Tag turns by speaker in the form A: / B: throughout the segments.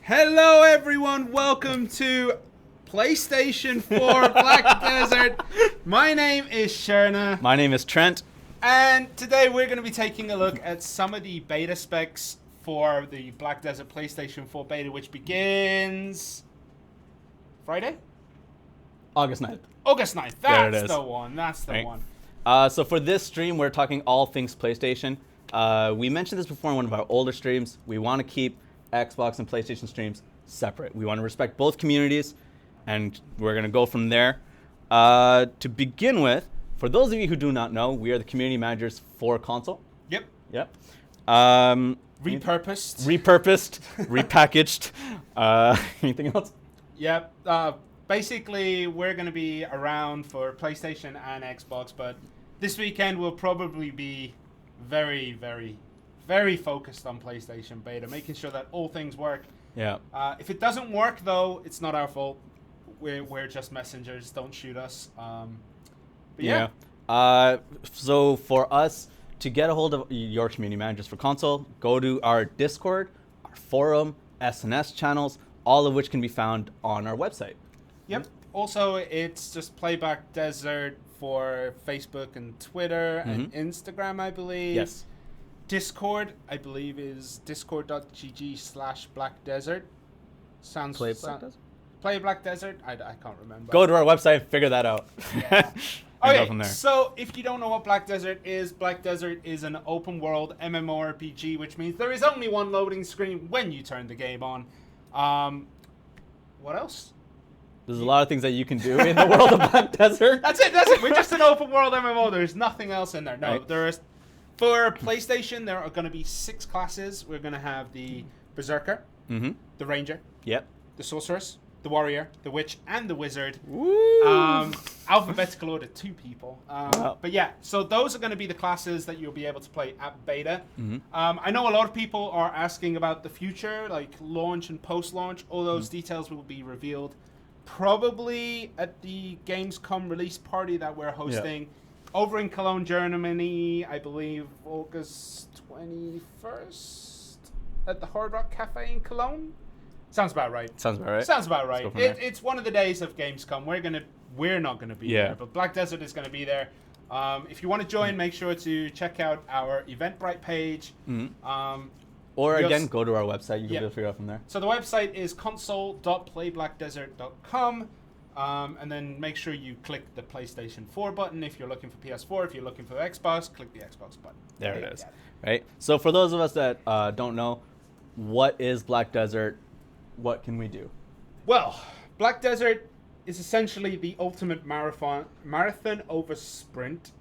A: Hello everyone, welcome to PlayStation 4 Black Desert. My name is Shirna.
B: My name is Trent.
A: And today we're going to be taking a look at some of the beta specs for the Black Desert PlayStation 4 Beta, which begins Friday?
B: August 9th.
A: August 9th.
B: There it
A: That's
B: is.
A: the one. That's the
B: Right.
A: one.
B: So for this stream, we're talking all things PlayStation. We mentioned this before in one of our older streams. We want to keep Xbox and PlayStation streams separate. We want to respect both communities, and we're going to go from there. To begin with, for those of you who do not know, we are the community managers for console.
A: Yep.
B: Yep.
A: Repurposed.
B: Repackaged. Anything else?
A: Yep. Basically, we're going to be around for PlayStation and Xbox, but this weekend we'll probably be very, very, very focused on PlayStation Beta, making sure that all things work.
B: Yeah.
A: If it doesn't work, though, it's not our fault. We're just messengers. Don't shoot us. But yeah.
B: So for us to get a hold of your community managers for console, go to our Discord, our forum, SNS channels, all of which can be found on our website.
A: Yep. Also, it's just Playback Desert for Facebook and Twitter and Instagram, I believe.
B: Yes.
A: Discord, I believe, is discord.gg/blackdesert. Sounds
B: Play Black Desert?
A: Play Black Desert? I can't remember.
B: Go to our website and figure that out.
A: Yeah.
B: And go
A: Okay,
B: from there.
A: so if you don't know what Black Desert is an open world MMORPG, which means there is only one loading screen when you turn the game on. What else?
B: There's a lot of things that you can do in the world of Black Desert.
A: That's it. We're just an open world MMO. There's nothing else in there. No,
B: Right.
A: there's... For PlayStation, there are going to be 6 classes. We're going to have the Berserker, the Ranger,
B: Yep.
A: the Sorceress, the Warrior, the Witch, and the Wizard.
B: Woo!
A: Alphabetical order, 2 people.
B: Wow.
A: But yeah, so those are going to be the classes that you'll be able to play at beta. I know a lot of people are asking about the future, like launch and post-launch. All those details will be revealed probably at the Gamescom release party that we're hosting over in Cologne, Germany, I believe August 21st at the Hard Rock Cafe in Cologne. Sounds about right.
B: Sounds about right.
A: Sounds about
B: Let's
A: right.
B: go from there.
A: It's one of the days of Gamescom. We're not gonna be there, but Black Desert is gonna be there. If you want to join, make sure to check out our Eventbrite page.
B: Or
A: Yes.
B: again, go to our website. You can
A: Yeah.
B: be able to figure out from there.
A: So the website is console.playblackdesert.com. And then make sure you click the PlayStation 4 button if you're looking for PS4. If you're looking for Xbox, click the Xbox button.
B: There
A: you
B: it is.
A: got
B: Right. So for those of us that don't know, what is Black Desert? What can we do?
A: Well, Black Desert is essentially the ultimate marathon over sprint.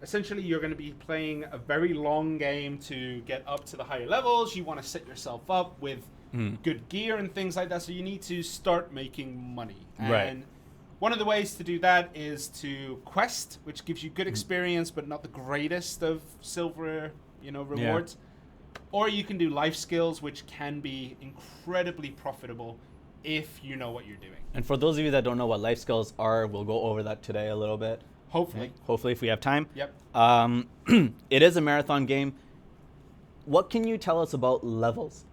A: Essentially, you're going to be playing a very long game to get up to the higher levels. You want to set yourself up with good gear and things like that, so you need to start making money.
B: Right.
A: And one of the ways to do that is to quest, which gives you good experience, but not the greatest of silver, rewards. Or you can do life skills, which can be incredibly profitable if you know what you're doing.
B: And for those of you that don't know what life skills are, we'll go over that today a little bit.
A: Hopefully.
B: Hopefully, if we have time.
A: Yep.
B: It is a marathon game. What can you tell us about levels?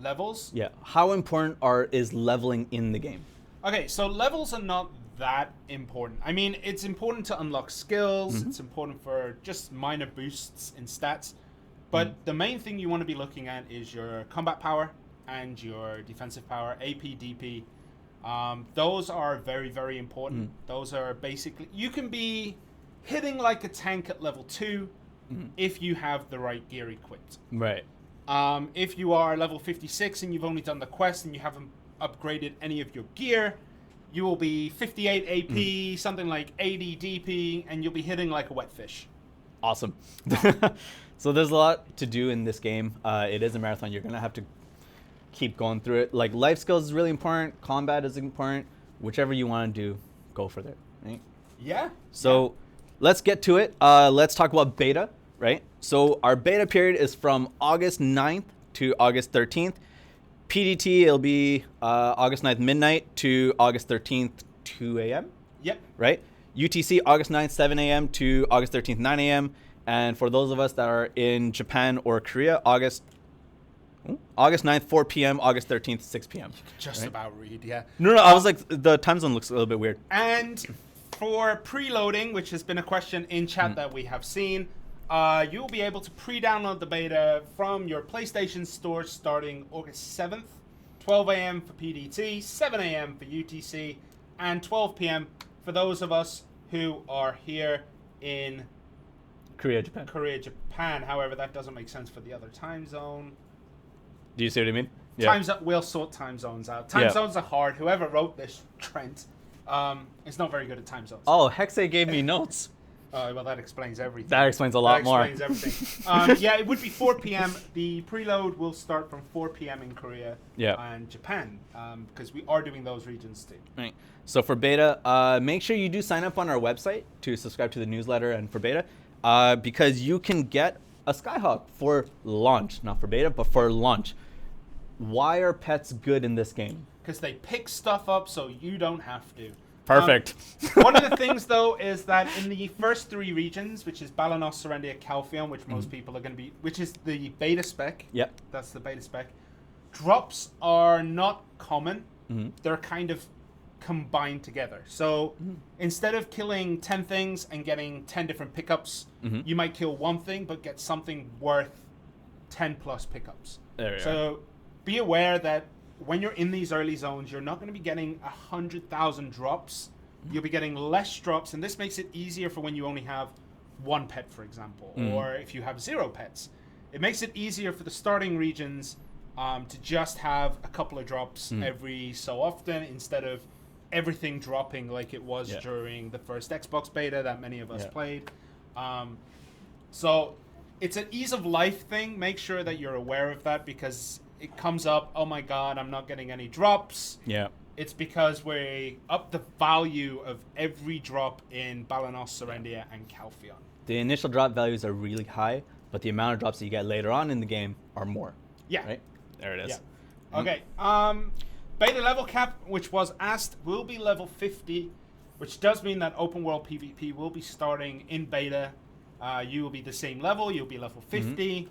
A: Levels?
B: Yeah. How important is leveling in the game?
A: Okay, so levels are not that important. I mean, it's important to unlock skills. It's important for just minor boosts in stats. But the main thing you want to be looking at is your combat power and your defensive power, AP, DP. Those are very, very important. Those are basically... You can be hitting like a tank at level 2 if you have the right gear equipped.
B: Right.
A: If you are level 56 and you've only done the quest and you haven't upgraded any of your gear, you will be 58 AP, something like 80 DP, and you'll be hitting like a wet fish.
B: Awesome. So there's a lot to do in this game. It is a marathon. You're going to have to keep going through it. Like, life skills is really important. Combat is important. Whichever you want to do, go for it. Right?
A: Yeah.
B: So let's get to it. Let's talk about beta, right? So our beta period is from August 9th to August 13th. PDT, it'll be August 9th midnight to August 13th 2 a.m.
A: Yep.
B: Right? UTC, August 9th 7 a.m. to August 13th 9 a.m. And for those of us that are in Japan or Korea, August August 9th, 4 p.m. August 13th, 6 p.m.
A: Just about read, yeah.
B: No, I was like, the time zone looks a little bit weird.
A: And for preloading, which has been a question in chat that we have seen, you'll be able to pre-download the beta from your PlayStation Store starting August 7th, 12 a.m. for PDT, 7 a.m. for UTC, and 12 p.m. for those of us who are here in
B: Korea, Japan.
A: However, that doesn't make sense for the other time zone.
B: Do you see what I mean? Yeah.
A: We'll sort time zones out. Time zones are hard. Whoever wrote this, Trent, is not very good at time zones.
B: Oh, Hexe gave me notes.
A: Well, that explains everything.
B: That explains a lot more.
A: That explains everything. Yeah, it would be 4 p.m. The preload will start from 4 p.m. in Korea and Japan, because we are doing those regions too.
B: Right. So for beta, make sure you do sign up on our website to subscribe to the newsletter and for beta, because you can get a Skyhawk for launch. Not for beta, but for launch. Why are pets good in this game?
A: Because they pick stuff up so you don't have to.
B: Perfect.
A: One of the things, though, is that in the first 3 regions, which is Balanos, Serendia, Calpheon, which most people are going to be, which is the beta spec.
B: Yep.
A: That's the beta spec. Drops are not common. They're kind of combined together. So instead of killing 10 things and getting 10 different pickups, you might kill one thing but get something worth 10 plus pickups.
B: There you
A: so be aware that when you're in these early zones, you're not going to be getting 100,000 drops. You'll be getting less drops, and this makes it easier for when you only have 1 pet, for example, or if you have 0 pets. It makes it easier for the starting regions to just have a couple of drops every so often instead of everything dropping like it was during the first Xbox beta that many of us played. So it's an ease of life thing. Make sure that you're aware of that, because it comes up, oh my god, I'm not getting any drops.
B: Yeah.
A: It's because we up the value of every drop in Balanos, Serendia, and Calpheon.
B: The initial drop values are really high, but the amount of drops that you get later on in the game are more.
A: Yeah.
B: Right? There it is.
A: Yeah. Okay. Beta level cap, which was asked, will be level 50, which does mean that open world PvP will be starting in beta. You will be the same level. You'll be level 50.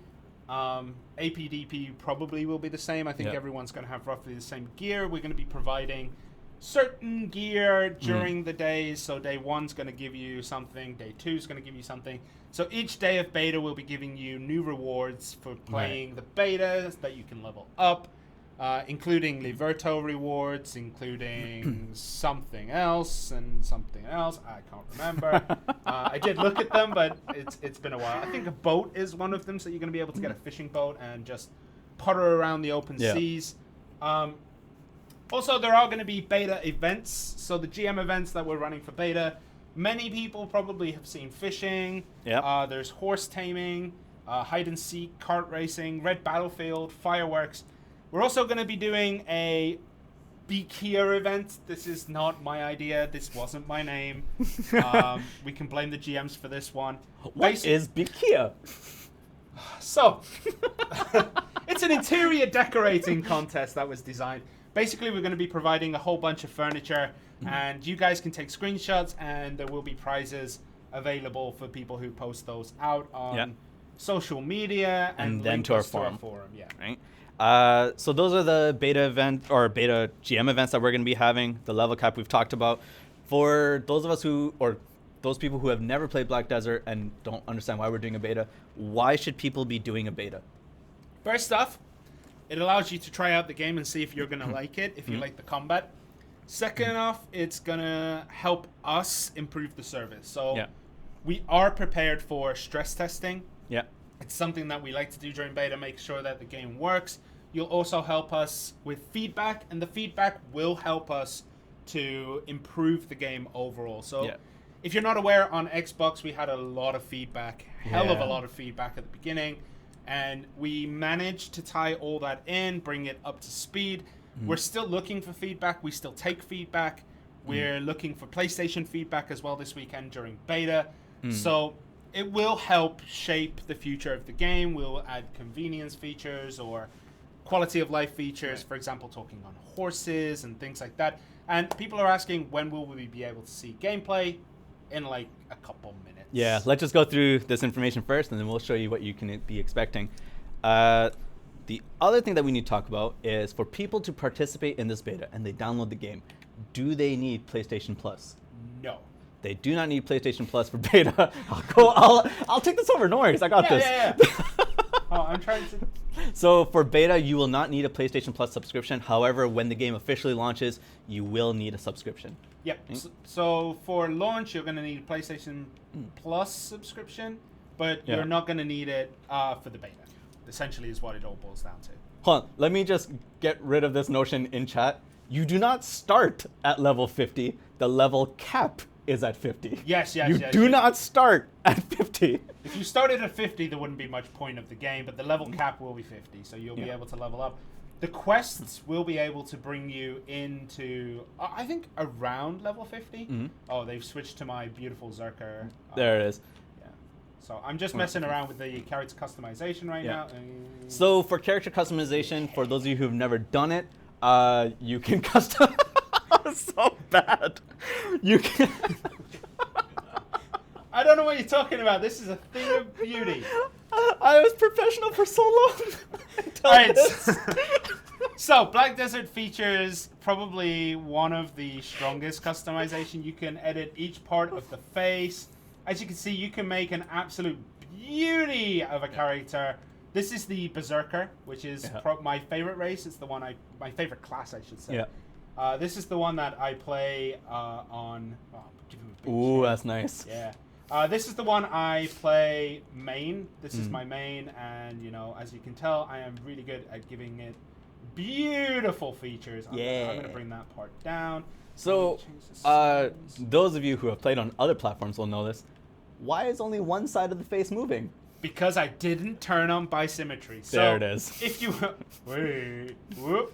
A: APDP probably will be the same. I think everyone's going to have roughly the same gear. We're going to be providing certain gear during the days. So day 1's going to give you something. Day 2's going to give you something. So each day of beta will be giving you new rewards for playing the beta that you can level up, including Liberto rewards, including something else and something else. I can't remember. I did look at them, but it's been a while. I think a boat is one of them, so you're going to be able to get a fishing boat and just putter around the open seas. Also, there are going to be beta events. So the GM events that we're running for beta, many people probably have seen fishing. There's horse taming, hide and seek, kart racing, red battlefield, fireworks. We're also going to be doing a Bekier event. This is not my idea. This wasn't my name. We can blame the GMs for this one.
B: What is Bekier?
A: So, it's an interior decorating contest that was designed. Basically, we're going to be providing a whole bunch of furniture, and you guys can take screenshots, and there will be prizes available for people who post those out on social media and
B: then to our forum.
A: Yeah.
B: Right. So those are the beta event or beta GM events that we're going to be having. The level cap we've talked about. For those of us who, or those people who have never played Black Desert and don't understand why we're doing a beta, why should people be doing a beta?
A: First off, it allows you to try out the game and see if you're going to like it, if you like the combat. Second off, it's going to help us improve the service. So we are prepared for stress testing.
B: Yeah.
A: It's something that we like to do during beta, make sure that the game works. You'll also help us with feedback, and the feedback will help us to improve the game overall. So if you're not aware, on Xbox, we had a lot of feedback, hell of a lot of feedback at the beginning. And we managed to tie all that in, bring it up to speed. We're still looking for feedback. We still take feedback. We're looking for PlayStation feedback as well this weekend during beta. So it will help shape the future of the game. We'll add convenience features or quality of life features, for example, talking on horses and things like that. And people are asking, when will we be able to see gameplay? In like a couple minutes.
B: Yeah, let's just go through this information first, and then we'll show you what you can be expecting. The other thing that we need to talk about is for people to participate in this beta and they download the game, do they need PlayStation Plus?
A: No.
B: They do not need PlayStation Plus for beta. I'll take this over. No worries, I got this.
A: Yeah. Oh, I'm trying to.
B: So for beta, you will not need a PlayStation Plus subscription. However, when the game officially launches, you will need a subscription.
A: Yep. So for launch, you're going to need a PlayStation Plus subscription, but you're not going to need it for the beta. Essentially, is what it all boils down to.
B: Hold on, let me just get rid of this notion in chat. You do not start at level 50. The level cap is at 50.
A: Yes.
B: You do not start at 50.
A: If you started at 50, there wouldn't be much point of the game, but the level cap will be 50, so you'll be able to level up. The quests will be able to bring you into, I think, around level 50. Oh, they've switched to my beautiful Zerker.
B: There it is.
A: Yeah. So I'm just messing around with the character customization right now.
B: So for character customization, for those of you who've never done it, you can custom. So bad. You can.
A: I don't know what you're talking about. This is a thing of beauty.
B: I was professional for so long.
A: All right. So Black Desert features probably one of the strongest customization. You can edit each part of the face. As you can see, you can make an absolute beauty of a character. This is the Berserker, which is my favorite race. It's the one my favorite class, I should say.
B: Yeah.
A: This is the one that I play on. Oh,
B: ooh, that's nice.
A: Yeah. This is the one I play main. This is my main, and as you can tell, I am really good at giving it beautiful features. I'm going to bring that part down.
B: So, those of you who have played on other platforms will know this. Why is only one side of the face moving?
A: Because I didn't turn on bisymmetry. So
B: there it is.
A: If you whoop.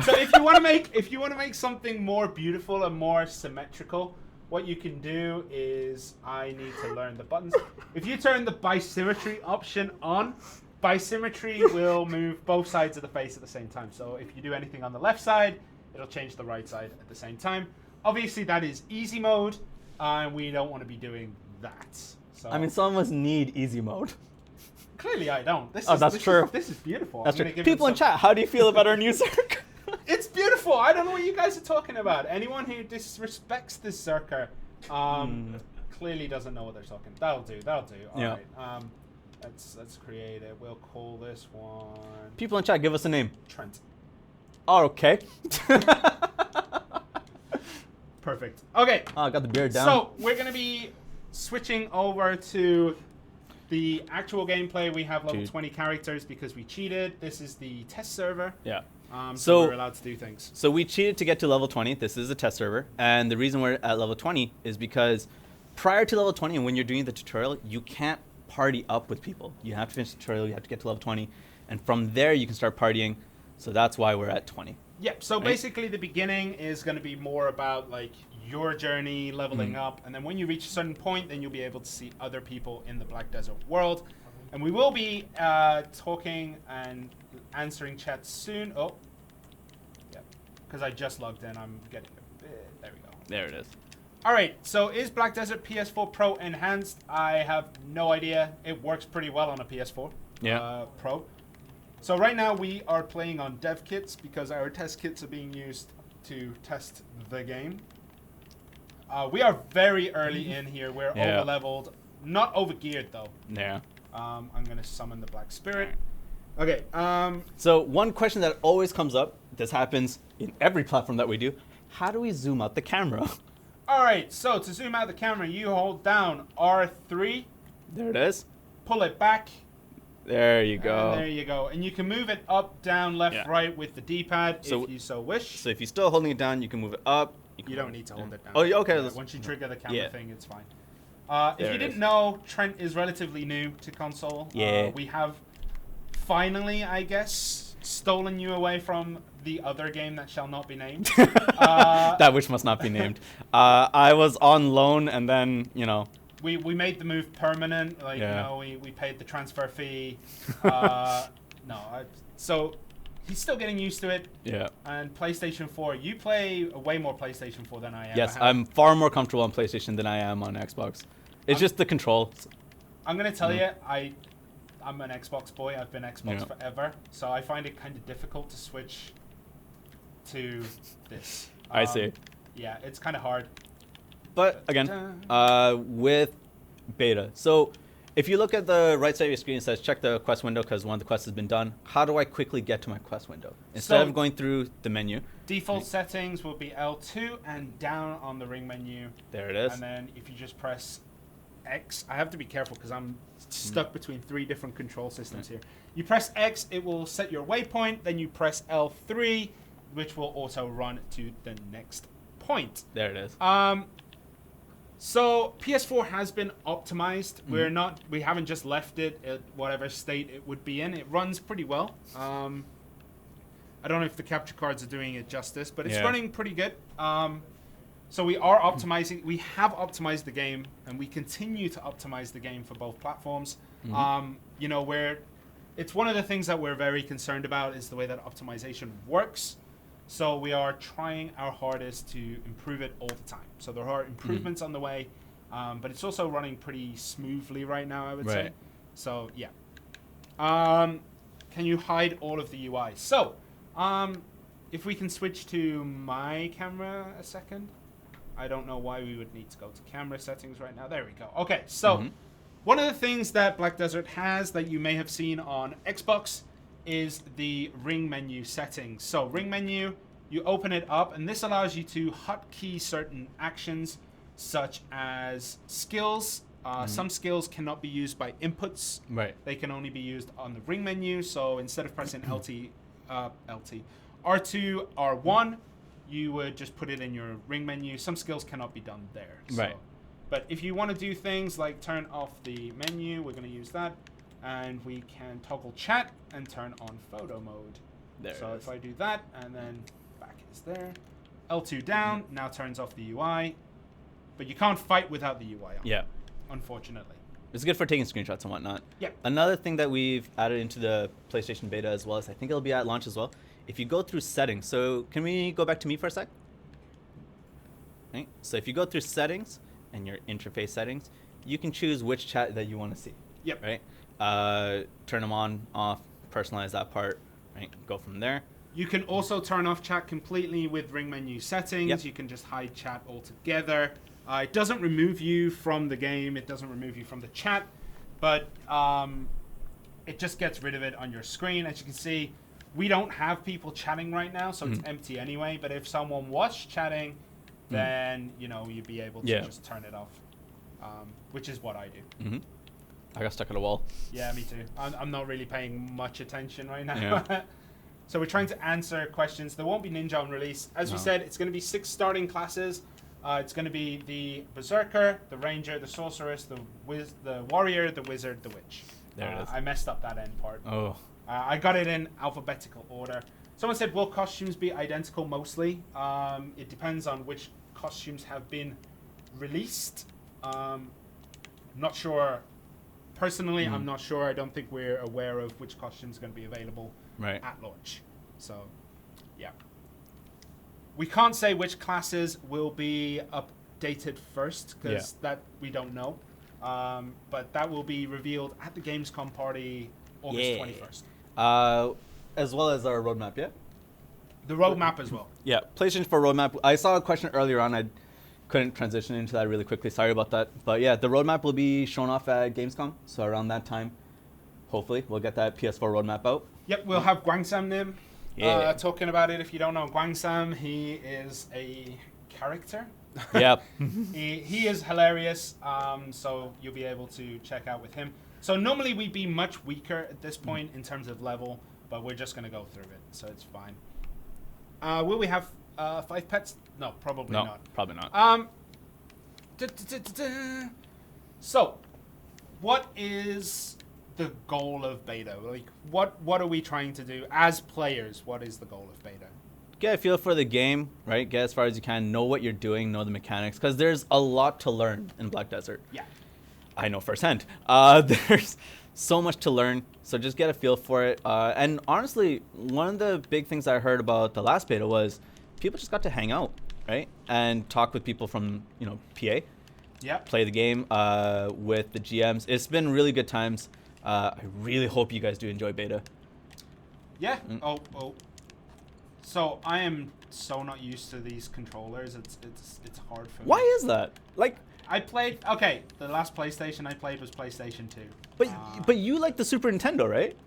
A: So if you want to make something more beautiful and more symmetrical, what you can do is I need to learn the buttons. If you turn the bisymmetry option on, bisymmetry will move both sides of the face at the same time. So if you do anything on the left side, it'll change the right side at the same time. Obviously, that is easy mode, and we don't want to be doing that. So
B: I mean, some of us need easy mode.
A: Clearly, I don't. This
B: that's true.
A: This is beautiful.
B: That's true. People in chat, how do you feel about our new Zerk?
A: It's beautiful. I don't know what you guys are talking about. Anyone who disrespects this Zerker clearly doesn't know what they're talking. That'll do. All right. Let's create it. We'll call this one.
B: People in chat, give us a name.
A: Trent.
B: Oh, okay.
A: Perfect. Okay.
B: Oh, I got the beard down.
A: So we're gonna be switching over to the actual gameplay. We have level 20 characters because we cheated. This is the test server.
B: Yeah.
A: So we're allowed to do things.
B: So we cheated to get to level 20. This is a test server. And the reason we're at level 20 is because prior to level 20 and when you're doing the tutorial, you can't party up with people. You have to finish the tutorial. You have to get to level 20. And from there, you can start partying. So that's why we're at 20.
A: Yep. So basically, the beginning is going to be more about like your journey, leveling up. And then when you reach a certain point, then you'll be able to see other people in the Black Desert world. And we will be talking and answering chat soon. Oh, yeah, because I just logged in. I'm getting a bit. There we go.
B: There it is.
A: All right. So is Black Desert PS4 Pro enhanced? I have no idea. It works pretty well on a PS4 Pro. So right now we are playing on dev kits because our test kits are being used to test the game. We are very early in here. We're over leveled, not over geared though.
B: Yeah.
A: I'm gonna summon the Black Spirit. Okay.
B: So one question that always comes up, this happens in every platform that we do, how do we zoom out the camera?
A: All right. So to zoom out the camera, you hold down R3.
B: There it is.
A: Pull it back.
B: There you go.
A: And there you go. And you can move it up, down, left, right with the D-pad if you so wish.
B: So if you're still holding it down, you can move it up.
A: You don't need to hold it down.
B: Oh, okay.
A: Once you trigger the camera thing, it's fine. If you didn't know, Trent is relatively new to console.
B: Yeah.
A: We have finally, I guess, stolen you away from the other game that shall not be named.
B: That which must not be named. I was on loan and then,
A: We made the move permanent. Like, we paid the transfer fee. So he's still getting used to it.
B: Yeah.
A: And PlayStation 4, you play way more PlayStation 4 than I am.
B: Yes, I'm far more comfortable on PlayStation than I am on Xbox. It's just the control.
A: I'm going to tell you, I'm an Xbox boy. I've been Xbox forever, so I find it kind of difficult to switch to this.
B: I see.
A: Yeah, it's kind of hard.
B: But again, with beta, so if you look at the right side of your screen, it says check the quest window because one of the quests has been done. How do I quickly get to my quest window instead of going through the menu?
A: Default settings will be L2 and down on the ring menu.
B: There it is.
A: And then if you just press X, I have to be careful because I'm stuck between 3 different control systems here. You press X, it will set your waypoint. Then you press L3, which will also run to the next point.
B: There it is.
A: So PS4 has been optimized. We haven't just left it at whatever state it would be in. It runs pretty well. I don't know if the capture cards are doing it justice, but it's running pretty good. So we are optimizing. We have optimized the game, and we continue to optimize the game for both platforms. You know, it's one of the things that we're very concerned about is the way that optimization works. So we are trying our hardest to improve it all the time. So there are improvements on the way, but it's also running pretty smoothly right now, I would say. So yeah. Can you hide all of the UI? So if we can switch to my camera a second. I don't know why we would need to go to camera settings right now. There we go. Okay, so one of the things that Black Desert has that you may have seen on Xbox is the ring menu settings. So ring menu, you open it up, and this allows you to hotkey certain actions such as skills. Some skills cannot be used by inputs. They can only be used on the ring menu. So instead of pressing R2, R1, you would just put it in your ring menu. Some skills cannot be done there. So. But if you want to do things like turn off the menu, we're going to use that. And we can toggle chat and turn on photo mode. So if I do that, and then back is there. L2 down, now turns off the UI. But you can't fight without the UI on. Unfortunately.
B: It's good for taking screenshots and whatnot.
A: Yeah.
B: Another thing that we've added into the PlayStation Beta as well as I think it'll be at launch as well. If you go through settings, so can we go back to me for a sec? Okay. So if you go through settings and your interface settings, you can choose which chat that you want to see. Right? Turn them on, off, personalize that part, right? Go from there.
A: You can also turn off chat completely with ring menu settings. You can just hide chat altogether. It doesn't remove you from the game. It doesn't remove you from the chat, but it just gets rid of it on your screen. As you can see, we don't have people chatting right now, so it's empty anyway. But if someone was chatting, then you know you'd be able to just turn it off, which is what I do.
B: I got stuck at a wall.
A: Yeah, me too. I'm not really paying much attention right now. So we're trying to answer questions. There won't be Ninja on release. As we said, it's going to be 6 starting classes. It's going to be the Berserker, the Ranger, the Sorceress, the Warrior, the Wizard, the Witch.
B: There it is.
A: I messed up that end part. I got it in alphabetical order. Someone said, will costumes be identical mostly? It depends on which costumes have been released. I'm not sure. Personally, I'm not sure. I don't think we're aware of which costumes are going to be available at launch. So, yeah. We can't say which classes will be updated first because that we don't know. But that will be revealed at the Gamescom party August 21st.
B: As well as our roadmap,
A: The roadmap as well.
B: Yeah, PlayStation 4 roadmap. I saw a question earlier on. I couldn't transition into that really quickly. Sorry about that. But yeah, the roadmap will be shown off at Gamescom. So around that time, hopefully, we'll get that PS4 roadmap out.
A: Yep, we'll have Guangsam Nim talking about it. If you don't know Guangsam, he is a character.
B: Yep.
A: he is hilarious, so you'll be able to check out with him. So normally we'd be much weaker at this point in terms of level, but we're just going to go through it, so it's fine. Will we have 5 pets? No, probably not.
B: No, probably not.
A: So, what is the goal of beta? Like, what are we trying to do as players? What is the goal of beta?
B: Get a feel for the game, right? Get as far as you can. Know what you're doing. Know the mechanics, because there's a lot to learn in Black Desert.
A: Yeah,
B: I know firsthand. There's so much to learn. So just get a feel for it. And honestly, one of the big things I heard about the last beta was people just got to hang out, right? And talk with people from, PA.
A: Yeah.
B: Play the game with the GMs. It's been really good times. I really hope you guys do enjoy beta.
A: Yeah. Oh. So I am so not used to these controllers. It's hard for me.
B: Why is that? Like,
A: I played. Okay, the last PlayStation I played was PlayStation 2.
B: but you like the Super Nintendo, right?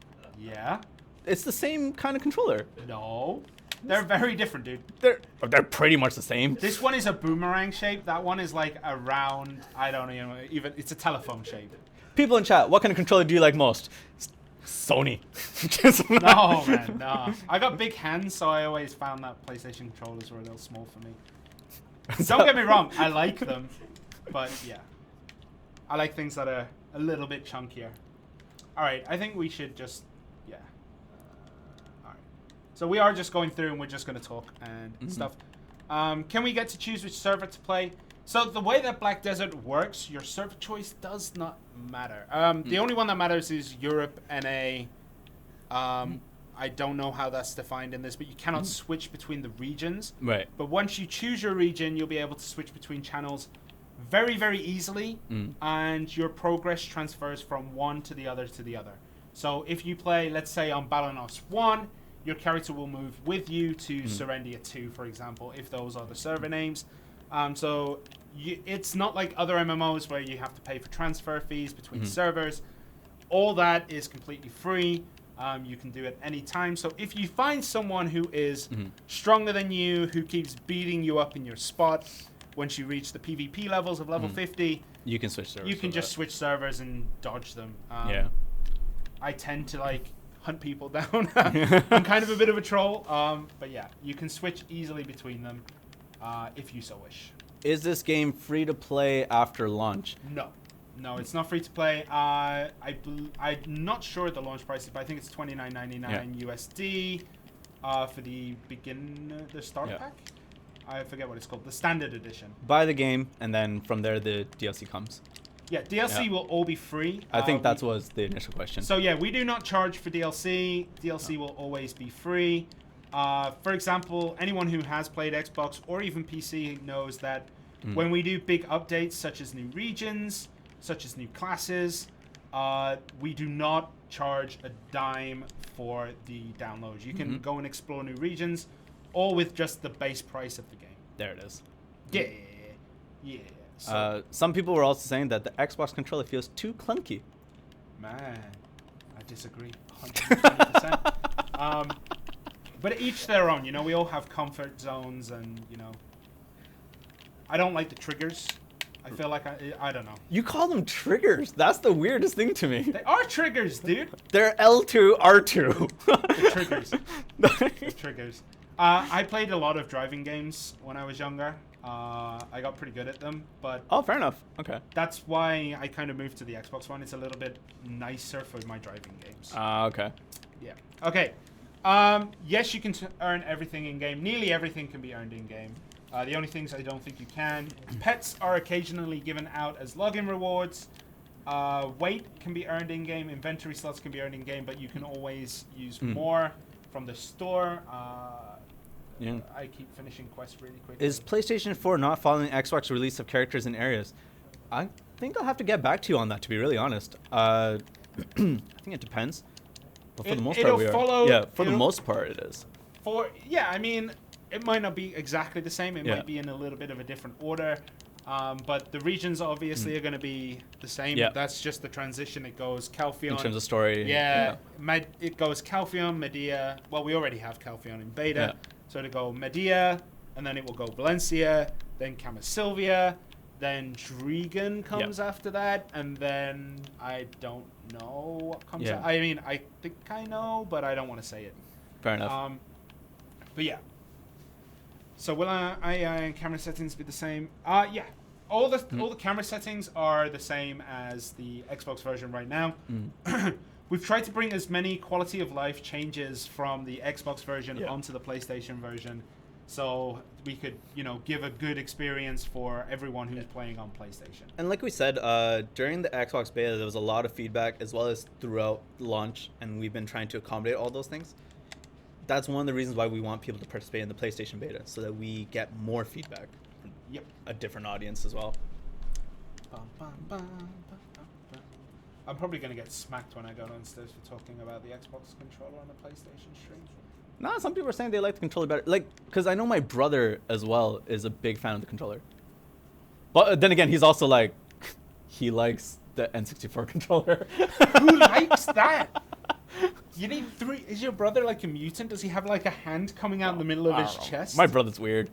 A: Yeah.
B: It's the same kind of controller.
A: No. They're very different, dude.
B: They're pretty much the same.
A: This one is a boomerang shape. That one is like a round. I don't even. It's a telephone shape.
B: People in chat, what kind of controller do you like most? Sony.
A: No, man, no. I got big hands, so I always found that PlayStation controllers were a little small for me. Don't get me wrong, I like them, but yeah. I like things that are a little bit chunkier. Alright, I think we should just, yeah. Alright. So we are just going through and we're just going to talk and stuff. Can we get to choose which server to play? So the way that Black Desert works, your server choice does not matter. The only one that matters is Europe, NA. I don't know how that's defined in this, but you cannot switch between the regions.
B: Right.
A: But once you choose your region, you'll be able to switch between channels very, very easily, and your progress transfers from one to the other to the other. So if you play, let's say, on Balanos 1, your character will move with you to Serendia 2, for example, if those are the server names. So it's not like other MMOs where you have to pay for transfer fees between servers. All that is completely free. You can do it any time. So if you find someone who is stronger than you, who keeps beating you up in your spot, once you reach the PvP levels of level 50,
B: you can switch servers.
A: You can just switch servers and dodge them.
B: Yeah.
A: I tend to like hunt people down. I'm kind of a bit of a troll. But yeah, you can switch easily between them if you so wish.
B: Is this game free to play after launch?
A: No, it's not free to play. I'm not sure the launch price, but I think it's $29.99 USD for the starter pack. I forget what it's called, the standard edition.
B: Buy the game, and then from there the DLC comes.
A: Yeah, DLC will all be free.
B: I think that was the initial question.
A: So yeah, we do not charge for DLC. DLC will always be free. For example, anyone who has played Xbox or even PC knows that when we do big updates such as new regions, such as new classes, we do not charge a dime for the downloads. You can go and explore new regions, all with just the base price of the game.
B: There it is.
A: Yeah. So,
B: some people were also saying that the Xbox controller feels too clunky.
A: Man, I disagree 120%. But each their own, we all have comfort zones, and I don't like the triggers. I feel like I don't know.
B: You call them triggers? That's the weirdest thing to me.
A: They are triggers, dude.
B: They're L2, R2.
A: They're triggers. They're triggers. I played a lot of driving games when I was younger. I got pretty good at them, but
B: oh, fair enough. Okay.
A: That's why I kind of moved to the Xbox One. It's a little bit nicer for my driving games.
B: Okay.
A: Yeah. Okay. Yes, you can earn everything in game. Nearly everything can be earned in game. The only things I don't think you can. Pets are occasionally given out as login rewards. Weight can be earned in game. Inventory slots can be earned in game, but you can always use more from the store. I keep finishing quests really quickly.
B: Is PlayStation 4 not following Xbox release of characters and areas? I think I'll have to get back to you on that, to be really honest. I think it depends. But for the most part, we are. Yeah, for the most part, it is.
A: I mean, it might not be exactly the same. It might be in a little bit of a different order. But the regions obviously are going to be the same. Yeah. That's just the transition. It goes Calpheon.
B: In terms of story.
A: Yeah. It goes Calpheon, Medea. Well, we already have Calpheon in beta. Yeah. So it'll go Medea, and then it will go Valencia, then Camasilvia, then Drigan comes after that, and then I don't know what comes out. I mean, I think I know, but I don't want to say it.
B: Fair enough.
A: But yeah. So will AI and camera settings be the same? Yeah. All the camera settings are the same as the Xbox version right now. We've tried to bring as many quality of life changes from the Xbox version onto the PlayStation version, so we could, give a good experience for everyone who's playing on PlayStation.
B: And like we said, during the Xbox beta, there was a lot of feedback as well as throughout launch, and we've been trying to accommodate all those things. That's one of the reasons why we want people to participate in the PlayStation beta, so that we get more feedback from a different audience as well.
A: I'm probably going to get smacked when I go downstairs for talking about the Xbox controller on the PlayStation stream.
B: No, some people are saying they like the controller better. Like, because I know my brother as well is a big fan of the controller. But then again, he's also like, he likes the N64 controller.
A: Who likes that? You need 3. Is your brother like a mutant? Does he have like a hand coming out in the middle of his chest?
B: My brother's weird.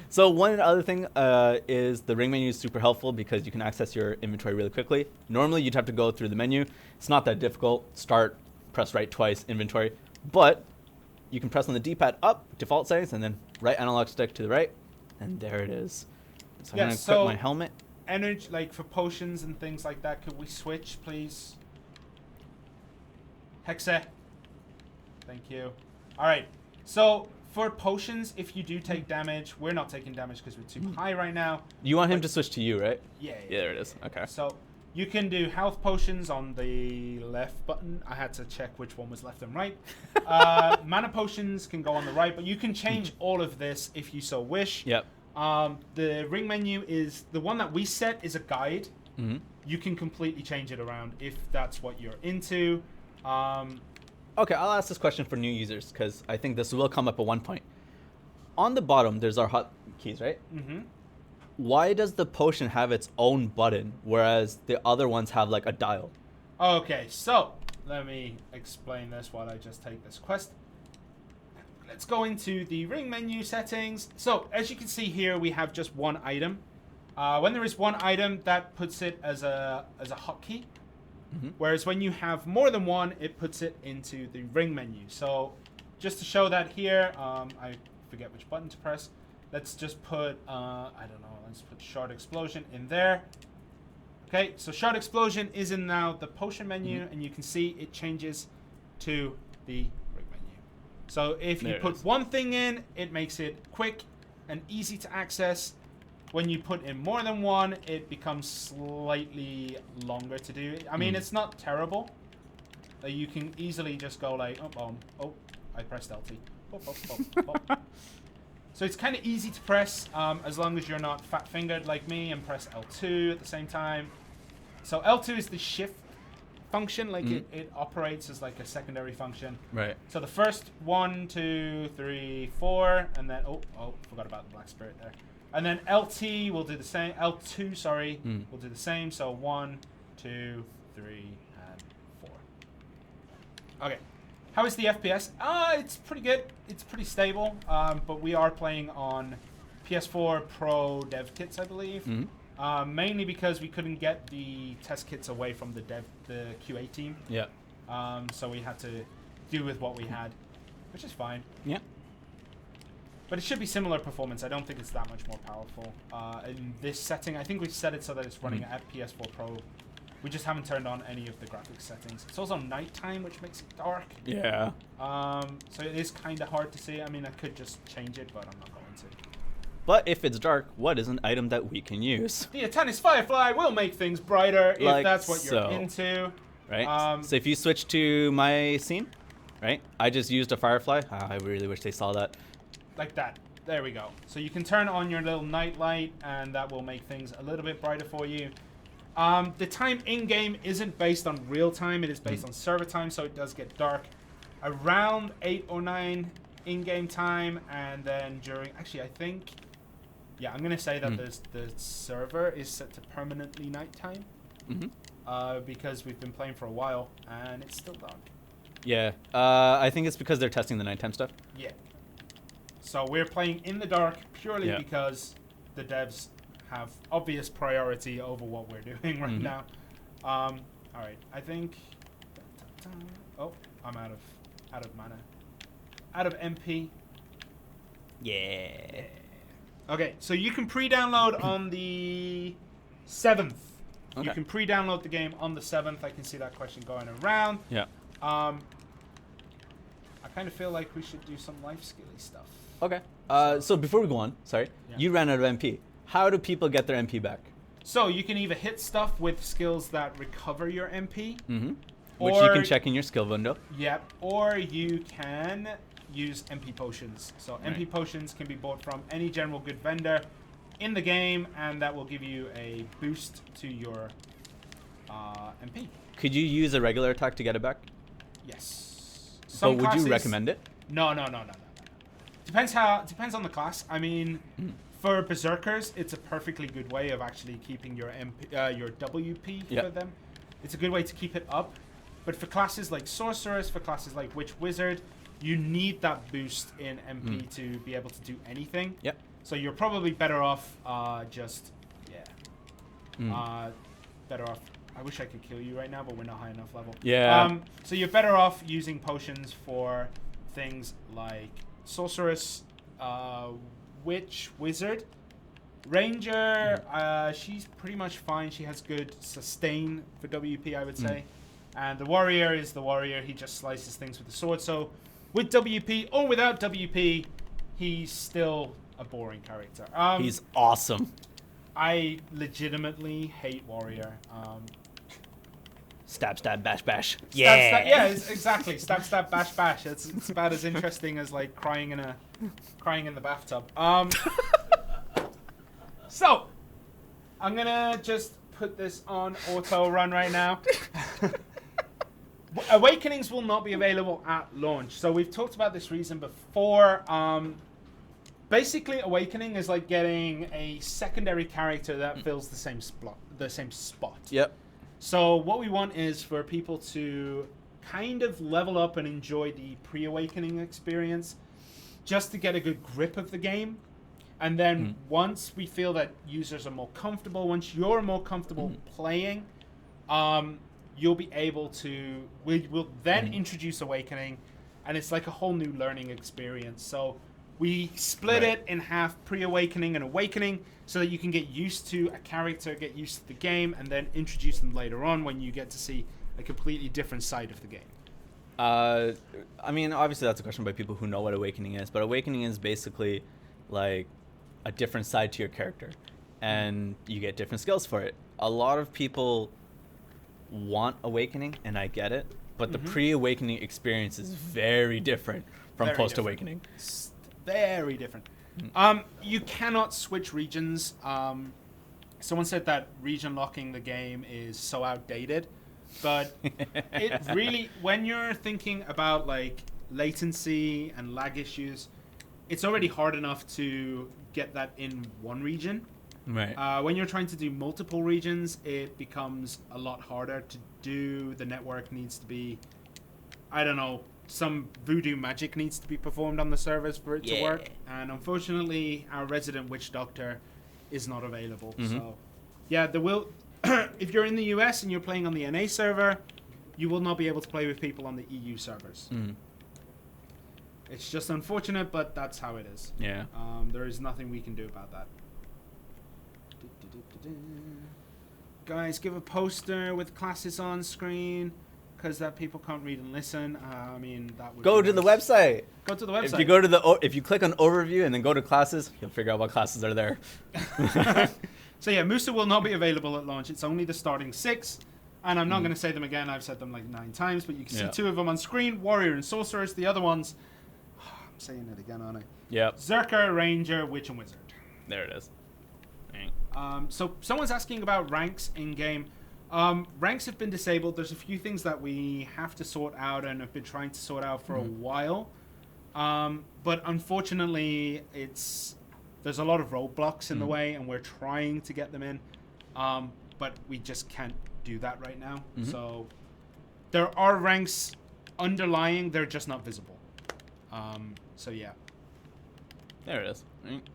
B: So one other thing is the ring menu is super helpful because you can access your inventory really quickly. Normally you'd have to go through the menu. It's not that difficult. Start, press right twice, inventory. But you can press on the D-pad up, default settings, and then right analog stick to the right, and there it is. So I'm gonna equip my helmet.
A: Energy, like for potions and things like that, could we switch, please? Hexa. Thank you. All right. So for potions, if you do take damage, we're not taking damage because we're too high right now.
B: You want him to switch to you, right?
A: Yeah.
B: Yeah, there it is. Okay.
A: So you can do health potions on the left button. I had to check which one was left and right. Mana potions can go on the right, but you can change all of this if you so wish.
B: Yep.
A: The ring menu is the one that we set is a guide.
B: Mm-hmm.
A: You can completely change it around if that's what you're into.
B: Okay, I'll ask this question for new users because I think this will come up at one point. On the bottom, there's our hotkeys, right?
A: Mm-hmm.
B: Why does the potion have its own button, whereas the other ones have like a dial?
A: Okay, so let me explain this while I just take this quest. Let's go into the ring menu settings. So as you can see here, we have just one item. When there is one item, that puts it as a hotkey.
B: Mm-hmm.
A: Whereas when you have more than one, it puts it into the ring menu. So just to show that here, I forget which button to press. Let's just put, I don't know, let's put Shard Explosion in there. Okay, so Shard Explosion is in now the potion menu, and you can see it changes to the ring menu. So if you put one thing in, it makes it quick and easy to access. When you put in more than one, it becomes slightly longer to do. I mean, it's not terrible. You can easily just go like, oh, I pressed LT. So it's kind of easy to press as long as you're not fat-fingered like me and press L2 at the same time. So L2 is the shift function, like it operates as like a secondary function.
B: Right.
A: So the first 1, 2, 3, 4, and then forgot about the Black Spirit there. And then LT will do the same. L2, sorry, will do the same. So 1, 2, 3, and 4. Okay. How is the FPS? It's pretty good. It's pretty stable. But we are playing on PS4 Pro dev kits, I believe. Mainly because we couldn't get the test kits away from the QA team.
B: Yeah.
A: So we had to do with what we had, which is fine.
B: Yeah.
A: But it should be similar performance. I don't think it's that much more powerful. In this setting, I think we've set it so that it's running at PS4 Pro. We just haven't turned on any of the graphics settings. It's also nighttime, which makes it dark.
B: Yeah.
A: So it is kind of hard to see. I mean, I could just change it, but I'm not going to.
B: But if it's dark, what is an item that we can use?
A: The Atanis Firefly will make things brighter if that's what you're into.
B: Right. So if you switch to my scene, right? I just used a Firefly. I really wish they saw that.
A: Like that. There we go. So you can turn on your little night light, and that will make things a little bit brighter for you. The time in-game isn't based on real time. It is based on server time, so it does get dark around 8 or 9 in-game time, and then during... Actually, I think... Yeah, I'm going to say that the server is set to permanently nighttime. Because we've been playing for a while, and it's still dark.
B: Yeah. I think it's because they're testing the nighttime stuff.
A: Yeah. So we're playing in the dark purely because the devs have obvious priority over what we're doing right now. All right, I think. Oh, I'm out of mana, out of MP.
B: Yeah.
A: Okay, so you can pre-download on the 7th. Okay. You can pre-download the game on the 7th. I can see that question going around.
B: Yeah.
A: I kind of feel like we should do some life skilly stuff.
B: Okay. So before we go on, you ran out of MP. How do people get their MP back?
A: So you can either hit stuff with skills that recover your MP.
B: Which you can check in your skill window.
A: Yep. Or you can use MP potions. So MP potions can be bought from any general good vendor in the game, and that will give you a boost to your MP.
B: Could you use a regular attack to get it back?
A: Yes.
B: But would you recommend it?
A: No. Depends on the class. I mean, for berserkers, it's a perfectly good way of actually keeping your your WP for them. It's a good way to keep it up. But for classes like sorceress, for classes like witch wizard, you need that boost in MP to be able to do anything.
B: Yep.
A: So you're probably better off better off. I wish I could kill you right now, but we're not high enough level.
B: Yeah.
A: So you're better off using potions for things like sorceress, witch, wizard, ranger. She's pretty much fine. She has good sustain for WP, I would say. And the warrior is the warrior. He just slices things with the sword. So with WP or without WP, he's still a boring character.
B: He's awesome.
A: I legitimately hate warrior.
B: Stab, stab, bash, bash.
A: Yeah, exactly. Stab, stab, bash, bash. It's about as interesting as like crying in the bathtub. So I'm gonna just put this on auto run right now. Awakenings will not be available at launch. So we've talked about this reason before. Basically, Awakening is like getting a secondary character that fills the same spot.
B: Yep.
A: So what we want is for people to kind of level up and enjoy the pre-Awakening experience, just to get a good grip of the game. And then once we feel that users are more comfortable, once you're more comfortable playing, you'll be able to. We'll then introduce Awakening, and it's like a whole new learning experience. So we split it in half, pre-Awakening and Awakening, so that you can get used to a character, get used to the game, and then introduce them later on when you get to see a completely different side of the game.
B: I mean, obviously that's a question by people who know what Awakening is, but Awakening is basically like a different side to your character, and you get different skills for it. A lot of people want Awakening, and I get it, but the pre-Awakening experience is very different from post-Awakening.
A: Very different. You cannot switch regions. Someone said that region locking the game is so outdated, but it really, when you're thinking about like latency and lag issues, it's already hard enough to get that in one region.
B: Right.
A: When you're trying to do multiple regions, it becomes a lot harder to do. The network needs to be, I don't know, some voodoo magic needs to be performed on the servers for it to work. And unfortunately, our resident witch doctor is not available. So, yeah, there will. If you're in the US and you're playing on the NA server, you will not be able to play with people on the EU servers. It's just unfortunate, but that's how it is.
B: Yeah.
A: There is nothing we can do about that. Guys, give a poster with classes on screen, because that people can't read and listen. I mean, that would
B: go to the website.
A: Go to the website.
B: If you go to if you click on overview and then go to classes, you'll figure out what classes are there.
A: So yeah, Musa will not be available at launch. It's only the starting 6, and I'm not going to say them again. I've said them like 9 times, but you can see 2 of them on screen: Warrior and Sorceress. The other ones, I'm saying it again, aren't I?
B: Yep.
A: Zerker, Ranger, Witch, and Wizard.
B: There it is.
A: So someone's asking about ranks in game. Ranks have been disabled. There's a few things that we have to sort out and have been trying to sort out for a while. But unfortunately, there's a lot of roadblocks in the way, and we're trying to get them in. But we just can't do that right now. So there are ranks underlying, they're just not visible. So yeah.
B: There it is.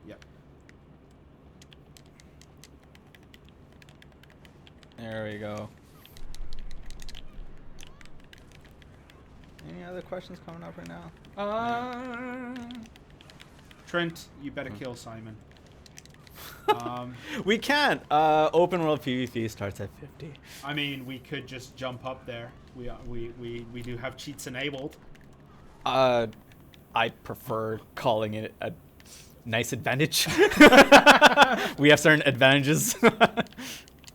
A: Yep.
B: There we go. Any other questions coming up right now?
A: Trent, you better kill Simon.
B: We can't. Open world PvP starts at 50.
A: I mean, we could just jump up there. We do have cheats enabled.
B: I prefer calling it a nice advantage. We have certain advantages.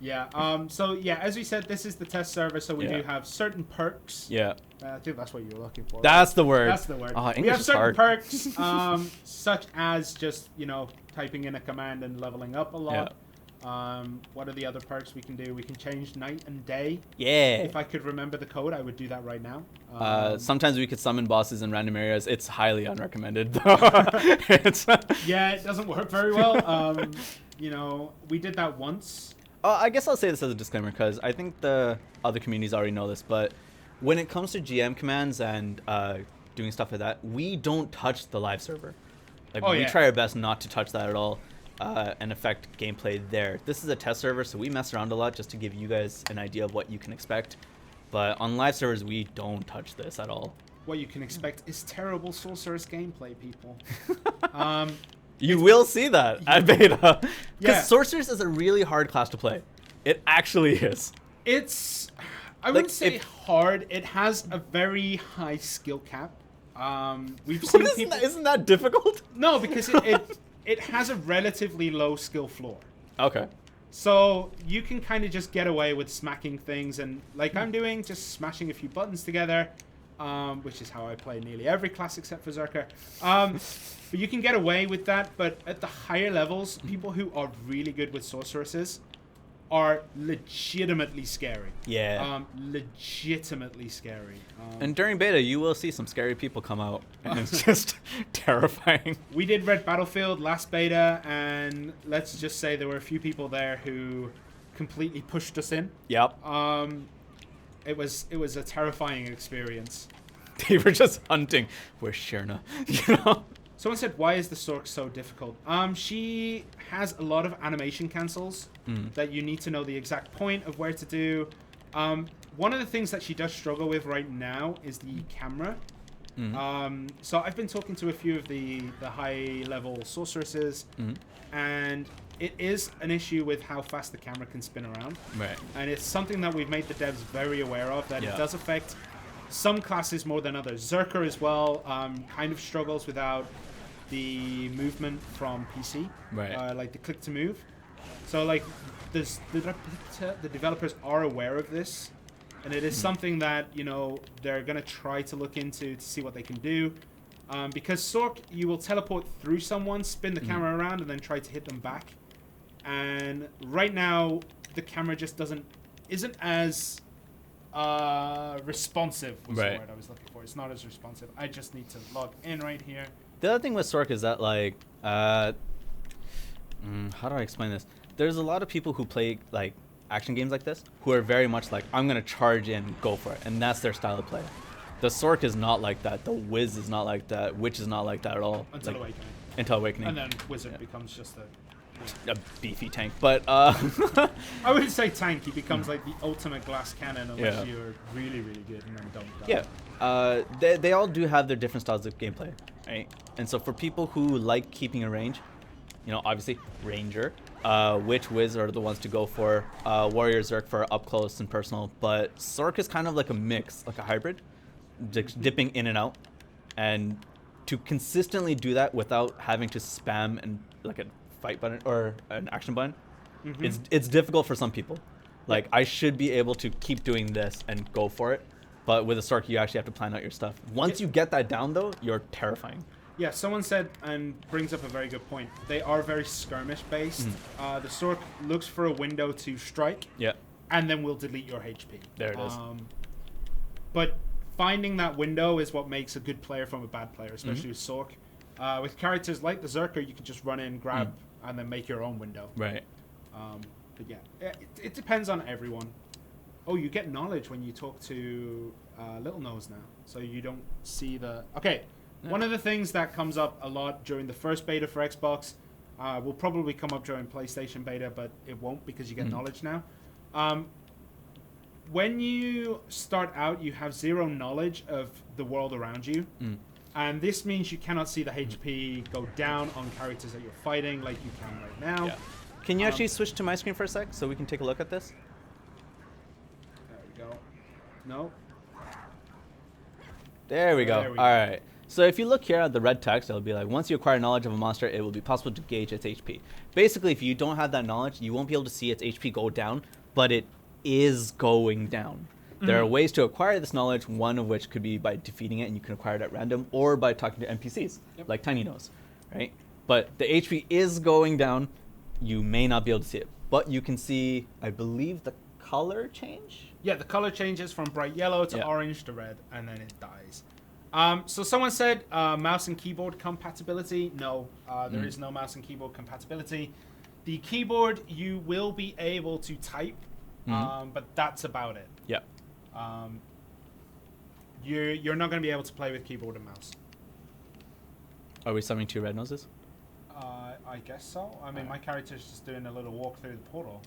A: Yeah. So yeah, as we said, this is the test server, so we do have certain perks.
B: Yeah.
A: I think that's what you were looking for.
B: That's right? The word.
A: That's the word.
B: English
A: we have
B: is
A: certain
B: hard.
A: perks, such as just typing in a command and leveling up a lot. What are the other perks we can do? We can change night and day.
B: Yeah.
A: If I could remember the code, I would do that right now.
B: Sometimes we could summon bosses in random areas. It's highly unrecommended, though.
A: Yeah, it doesn't work very well. You know, we did that once.
B: I guess I'll say this as a disclaimer because I think the other communities already know this, but when it comes to GM commands and doing stuff like that, we don't touch the live server. Like, we try our best not to touch that at all and affect gameplay there. This is a test server, so we mess around a lot just to give you guys an idea of what you can expect. But on live servers, we don't touch this at all.
A: What you can expect is terrible Sorceress gameplay, people.
B: You will see that at beta. Because
A: Yeah.
B: Sorceress is a really hard class to play. It actually is.
A: It's, I wouldn't say hard. It has a very high skill cap. We've seen people.
B: Isn't that difficult?
A: No, because it has a relatively low skill floor.
B: Okay.
A: So you can kind of just get away with smacking things, and like I'm doing, just smashing a few buttons together, which is how I play nearly every class except for Zerker. But you can get away with that, but at the higher levels, people who are really good with sorceresses are legitimately scary.
B: Yeah.
A: Legitimately scary.
B: And during beta, you will see some scary people come out, and it's just terrifying.
A: We did Red Battlefield last beta, and let's just say there were a few people there who completely pushed us in.
B: Yep.
A: It was a terrifying experience.
B: They were just hunting. Where's Shirna? You know?
A: Someone said, why is the Sork so difficult? She has a lot of animation cancels that you need to know the exact point of where to do. One of the things that she does struggle with right now is the camera. So I've been talking to a few of the high-level sorceresses, and it is an issue with how fast the camera can spin around.
B: Right.
A: And it's something that we've made the devs very aware of, that it does affect some classes more than others. Zerker as well kind of struggles without the movement from PC,
B: right?
A: Like the click to move. So like the developers are aware of this, and it is something that, you know, they're gonna try to look into to see what they can do. Because Sork, you will teleport through someone, spin the camera around, and then try to hit them back. And right now, the camera just isn't as responsive was the word I was looking for. It's not as responsive. I just need to log in right here.
B: The other thing with Sork is that, like, how do I explain this? There's a lot of people who play, like, action games like this who are very much like, I'm going to charge in, go for it. And that's their style of play. The Sork is not like that. The Wiz is not like that. Witch is not like that at all.
A: Until Awakening.
B: Until Awakening.
A: And then Wizard becomes just
B: a beefy tank. But,
A: I wouldn't say tank. He becomes, like, the ultimate glass cannon unless you're really, really good and then don't die.
B: Yeah. They all do have their different styles of gameplay, right? And so for people who like keeping a range, you know, obviously Ranger, Witch, Wiz are the ones to go for. Warrior, Zerk for up close and personal. But Sork is kind of like a mix, like a hybrid, dipping in and out. And to consistently do that without having to spam and like a fight button or an action button, it's difficult for some people. Like, I should be able to keep doing this and go for it. But with a Sork, you actually have to plan out your stuff. Once you get that down, though, you're terrifying.
A: Yeah, someone said, and brings up a very good point, they are very skirmish-based. The Sork looks for a window to strike, and then will delete your HP.
B: There it is.
A: But finding that window is what makes a good player from a bad player, especially with Sork. With characters like the Zerker, you can just run in, grab, and then make your own window.
B: Right.
A: But yeah, it depends on everyone. Oh, you get knowledge when you talk to Little Nose now, so you don't see the... Okay. One of the things that comes up a lot during the first beta for Xbox will probably come up during PlayStation beta, but it won't because you get knowledge now. When you start out, you have zero knowledge of the world around you. And this means you cannot see the HP go down on characters that you're fighting like you can right now.
B: Yeah. Can you actually switch to my screen for a sec so we can take a look at this?
A: There we go. No.
B: There we go. All right. So if you look here at the red text, it'll be like, once you acquire knowledge of a monster, it will be possible to gauge its HP. Basically, if you don't have that knowledge, you won't be able to see its HP go down, but it is going down. There are ways to acquire this knowledge, one of which could be by defeating it, and you can acquire it at random, or by talking to NPCs, like Tiny Nose, right? But the HP is going down. You may not be able to see it. but you can see, I believe, the color change.
A: Yeah, the color changes from bright yellow to orange to red, and then it dies. So someone said mouse and keyboard compatibility. No, there is no mouse and keyboard compatibility. The keyboard, you will be able to type, but that's about it.
B: Yeah.
A: You're not going to be able to play with keyboard and mouse.
B: Are we summoning 2 red noses?
A: I guess so. I mean, my character's just doing a little walk through the portal.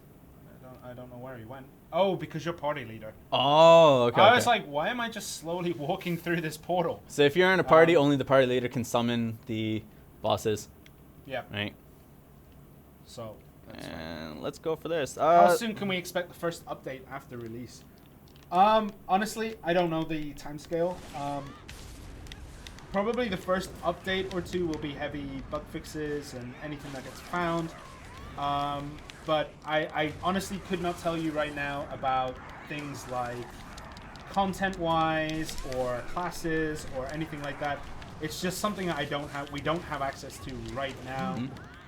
A: I don't know where he went. Oh, because you're party leader.
B: Oh, okay.
A: I was like, why am I just slowly walking through this portal?
B: So if you're in a party, only the party leader can summon the bosses.
A: Yeah.
B: Right.
A: So.
B: And let's go for this.
A: How soon can we expect the first update after release? Honestly, I don't know the timescale. Probably the first update or 2 will be heavy bug fixes and anything that gets found. But I honestly could not tell you right now about things like content-wise or classes or anything like that. It's just something that we don't have access to right now.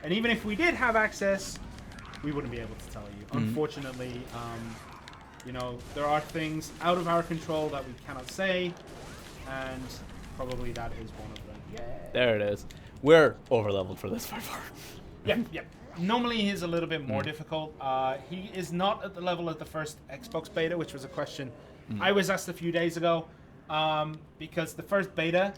A: And even if we did have access, we wouldn't be able to tell you. Unfortunately, you know, there are things out of our control that we cannot say, and probably that is one of them. Yeah.
B: There it is. We're over-leveled for this by far.
A: Yep. Normally he's a little bit more difficult. He is not at the level of the first Xbox beta, which was a question I was asked a few days ago, because the first beta,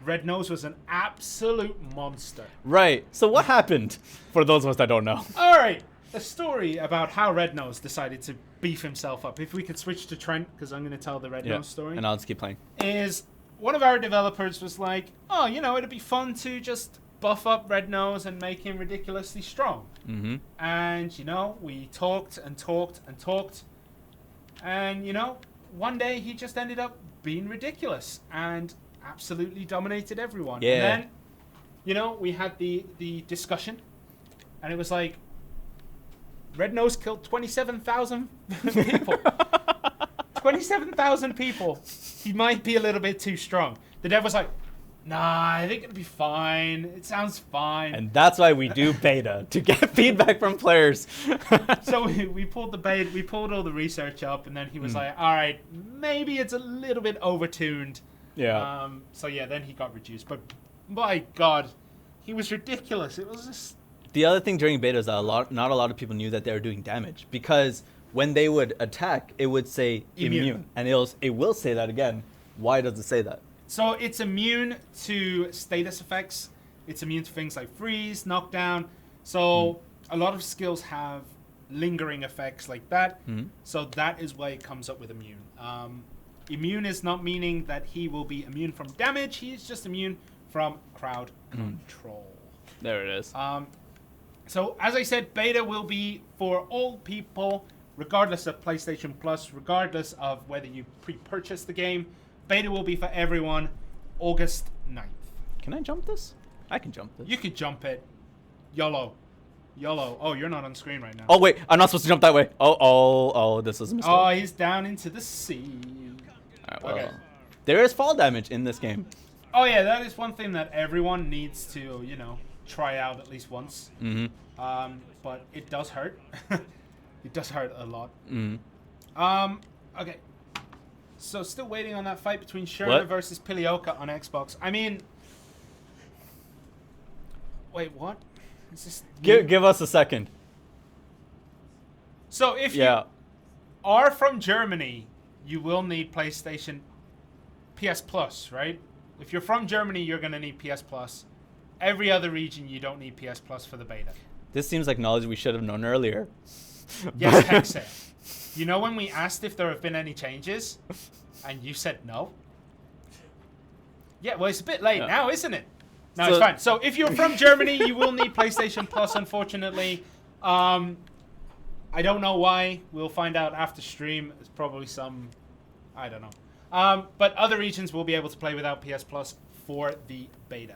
A: Red Nose was an absolute monster.
B: Right. So what happened, for those of us that don't know?
A: All right. A story about how Red Nose decided to beef himself up. If we could switch to Trent, because I'm going to tell the Red Nose story.
B: And I'll just keep playing.
A: Is one of our developers was like, oh, you know, it'd be fun to just buff up Red Nose and make him ridiculously strong. And, you know, we talked and talked and talked. And, you know, one day he just ended up being ridiculous and absolutely dominated everyone.
B: Yeah.
A: And then, you know, we had the discussion. And it was like, Red Nose killed 27,000 people. 27,000 people. He might be a little bit too strong. The dev was like, nah, I think it'll be fine. It sounds fine.
B: And that's why we do beta, to get feedback from players.
A: So we pulled the beta, we pulled all the research up, and then he was like, all right, maybe it's a little bit overtuned.
B: Yeah.
A: So yeah, then he got reduced. But my God, he was ridiculous. It was just...
B: The other thing during beta is that not a lot of people knew that they were doing damage, because when they would attack, it would say immune. And it will say that again. Why does it say that?
A: So it's immune to status effects. It's immune to things like freeze, knockdown. So a lot of skills have lingering effects like that. So that is why it comes up with immune. Immune is not meaning that he will be immune from damage. He is just immune from crowd control.
B: There it is.
A: So, as I said, beta will be for all people, regardless of PlayStation Plus, regardless of whether you pre-purchase the game. Beta will be for everyone, August 9th.
B: Can I jump this? I can jump this.
A: You could jump it. YOLO. Oh, you're not on screen right now.
B: Oh, wait. I'm not supposed to jump that way. Oh, this is a mistake.
A: Oh, he's down into the sea.
B: All right, well, there is fall damage in this game.
A: Oh, yeah, that is one thing that everyone needs to, you know, try out at least once. But it does hurt. It does hurt a lot. Okay. So still waiting on that fight between Shirna versus Pilioka on Xbox. I mean, wait, what? Is this
B: Give us a second.
A: So if you are from Germany, you will need PlayStation PS Plus, right? If you're from Germany, you're going to need PS Plus. Every other region, you don't need PS Plus for the beta.
B: This seems like knowledge we should have known earlier.
A: Yes, Hexe. You know when we asked if there have been any changes, and you said no? Yeah, well, it's a bit late now, isn't it? No, it's fine. So if you're from Germany, you will need PlayStation Plus, unfortunately. I don't know why. We'll find out after stream. It's probably some... I don't know. But other regions will be able to play without PS Plus for the beta.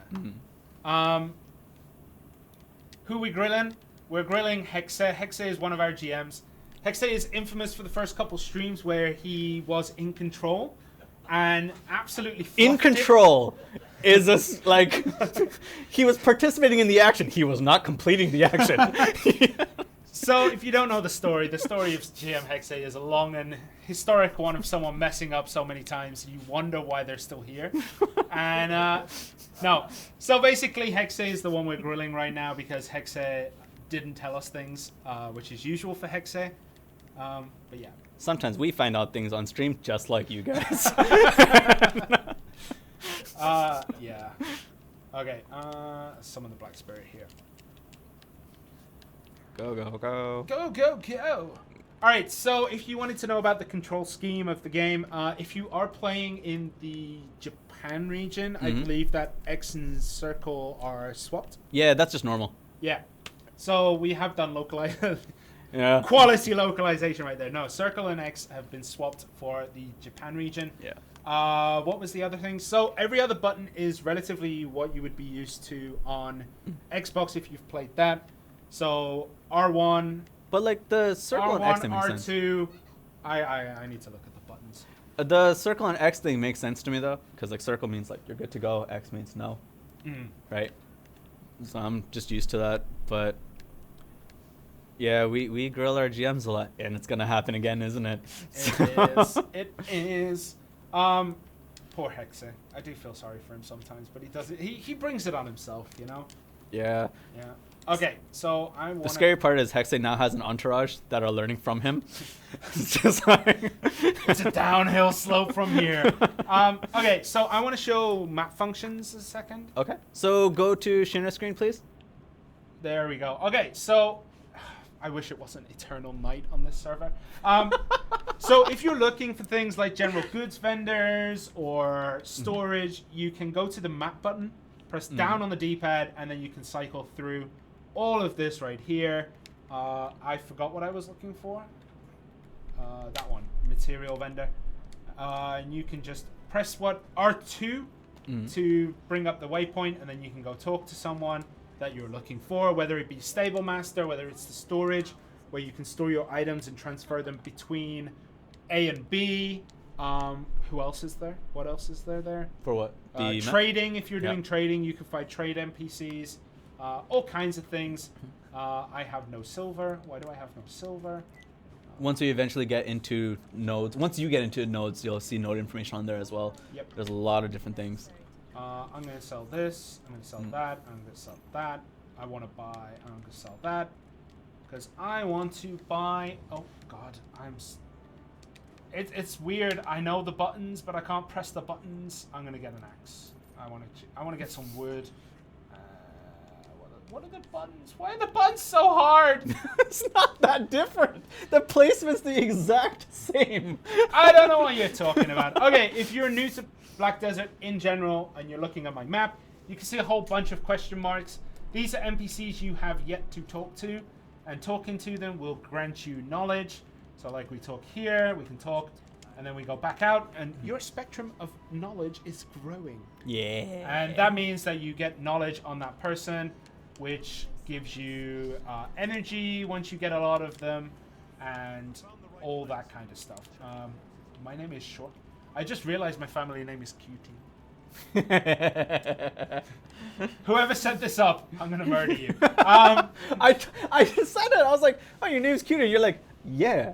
A: Who we grilling? We're grilling Hexe. Hexe is one of our GMs. Hexe is infamous for the first couple streams where he was in control and absolutely
B: in control is this like he was participating in the action. He was not completing the action.
A: So if you don't know the story of GM Hexe is a long and historic one of someone messing up so many times you wonder why they're still here. And no. So basically Hexe is the one we're grilling right now because Hexe didn't tell us things, which is usual for Hexe. But yeah.
B: Sometimes we find out things on stream just like you guys.
A: Yeah. Okay, summon the Black Spirit here.
B: Go, go, go.
A: Go, go, go! Alright, so if you wanted to know about the control scheme of the game, if you are playing in the Japan region, I believe that X and Circle are swapped.
B: Yeah, that's just normal.
A: Yeah. So we have done
B: Yeah.
A: quality localization right there. No, Circle and X have been swapped for the Japan region.
B: Yeah.
A: What was the other thing? So every other button is relatively what you would be used to on Xbox if you've played that. So R1,
B: But like the circle and X thing makes sense.
A: R2. I need to look at the buttons.
B: The circle and X thing makes sense to me though, because like circle means like you're good to go, X means no, right? So I'm just used to that. But yeah, we grill our GMs a lot, and it's gonna happen again, isn't it?
A: It is. It is. Poor Hexe. I do feel sorry for him sometimes, but he does it. He brings it on himself, you know.
B: Yeah.
A: Yeah. Okay, so I want.
B: The scary part is Hexe now has an entourage that are learning from him. It's just like
A: it's a downhill slope from here. Okay, so I want to show map functions a second.
B: Okay. So go to Shirna screen, please.
A: There we go. Okay, so I wish it wasn't eternal night on this server. So if you're looking for things like general goods vendors or storage, you can go to the map button, press down on the D-pad, and then you can cycle through all of this right here. I forgot what I was looking for. That one, material vendor. And you can just press R2 to bring up the waypoint, and then you can go talk to someone that you're looking for, whether it be stable master, whether it's the storage, where you can store your items and transfer them between A and B. Who else is there? What else is there?
B: For what?
A: Trading. If you're doing trading, you can find trade NPCs. All kinds of things. I have no silver. Why do I have no silver?
B: Once we eventually get into nodes, you'll see node information on there as well.
A: Yep.
B: There's a lot of different things.
A: I'm going to sell this. I'm going to sell that. I'm going to sell that. I want to buy. I'm going to sell that. Because I want to buy. Oh, God. It's weird. I know the buttons, but I can't press the buttons. I'm going to get an axe. I want to get some wood. What are the buttons? Why are the buttons so hard?
B: It's not that different. The placement's the exact same.
A: I don't know what you're talking about. Okay, if you're new to Black Desert in general and you're looking at my map, you can see a whole bunch of question marks. These are NPCs you have yet to talk to, and talking to them will grant you knowledge. So like we talk here, we can talk, and then we go back out, and your spectrum of knowledge is growing.
B: Yeah.
A: And that means that you get knowledge on that person, which gives you energy once you get a lot of them, and all that kind of stuff. My name is Short. I just realized my family name is Cutie. Whoever set this up, I'm gonna murder you.
B: I just said it. I was like, "Oh, your name's Cutie." You're like, "Yeah."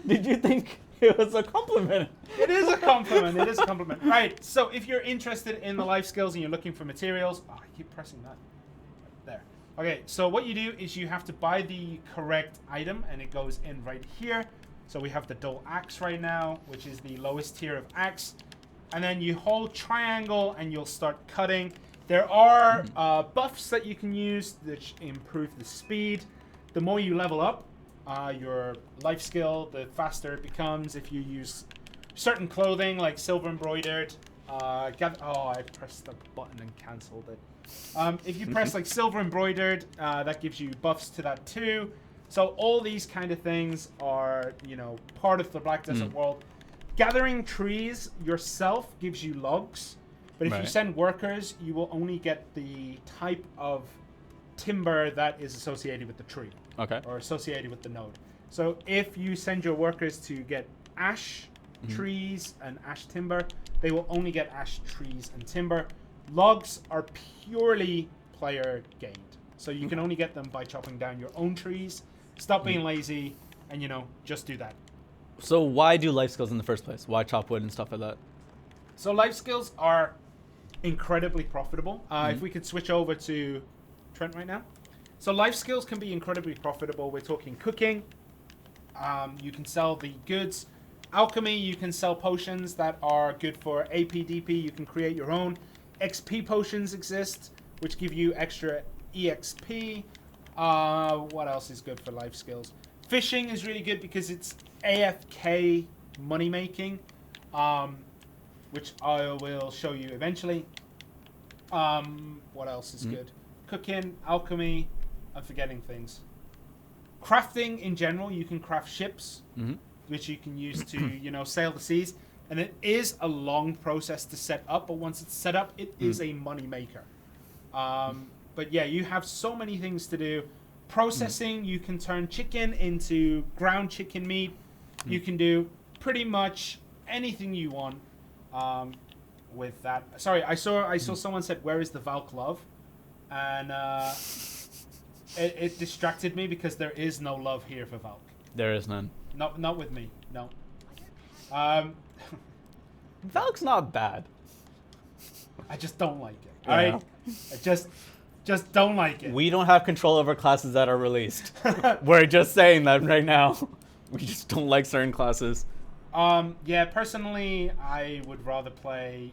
B: Did you think it was a compliment?
A: It is a compliment. It is a compliment. Right. So if you're interested in the life skills and you're looking for materials, I keep pressing that. There. Okay. So what you do is you have to buy the correct item, and it goes in right here. So we have the dull axe right now, which is the lowest tier of axe. And then you hold triangle, and you'll start cutting. There are buffs that you can use that improve the speed. The more you level up your life skill, the faster it becomes. If you use certain clothing like silver embroidered, I pressed the button and cancelled it. If you press like silver embroidered, that gives you buffs to that too. So all these kind of things are, part of the Black Desert world. Gathering trees yourself gives you logs, but if you send workers, you will only get the type of timber that is associated with the tree.
B: Okay.
A: Or associated with the node. So if you send your workers to get ash trees and ash timber, they will only get ash trees and timber. Logs are purely player gained. So you can only get them by chopping down your own trees. Stop being lazy, and just do that.
B: So why do life skills in the first place? Why chop wood and stuff like that?
A: So life skills are incredibly profitable. If we could switch over to Trent right now. So life skills can be incredibly profitable. We're talking cooking. You can sell the goods. Alchemy, you can sell potions that are good for AP, DP. You can create your own. XP potions exist, which give you extra EXP. What else is good for life skills? Fishing is really good because it's AFK money making, which I will show you eventually. What else is good? Cooking, alchemy. I'm forgetting things. Crafting in general, you can craft ships, which you can use to, sail the seas. And it is a long process to set up, but once it's set up, it is a money maker. But yeah, you have so many things to do. Processing, you can turn chicken into ground chicken meat. You can do pretty much anything you want with that. Sorry, I saw someone said, "Where is the Valk love?" And it distracted me because there is no love here for Valk.
B: There is none.
A: Not with me. No.
B: Valk's not bad.
A: I just don't like it. All right. I just don't like it.
B: We don't have control over classes that are released. We're just saying that right now. We just don't like certain classes.
A: Yeah, personally, I would rather play,